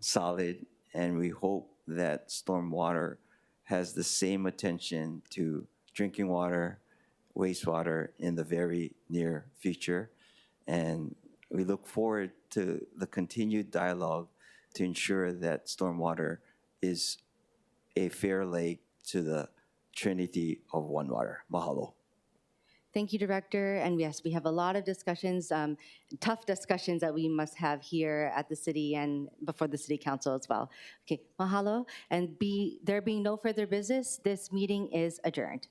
solid, and we hope that stormwater has the same attention to drinking water, wastewater in the very near future. And we look forward to the continued dialogue to ensure that stormwater is a fair leg to the trinity of one water. Mahalo.
Thank you, Director. And yes, we have a lot of discussions, tough discussions that we must have here at the city and before the City Council as well. Okay, mahalo. And there being no further business, this meeting is adjourned.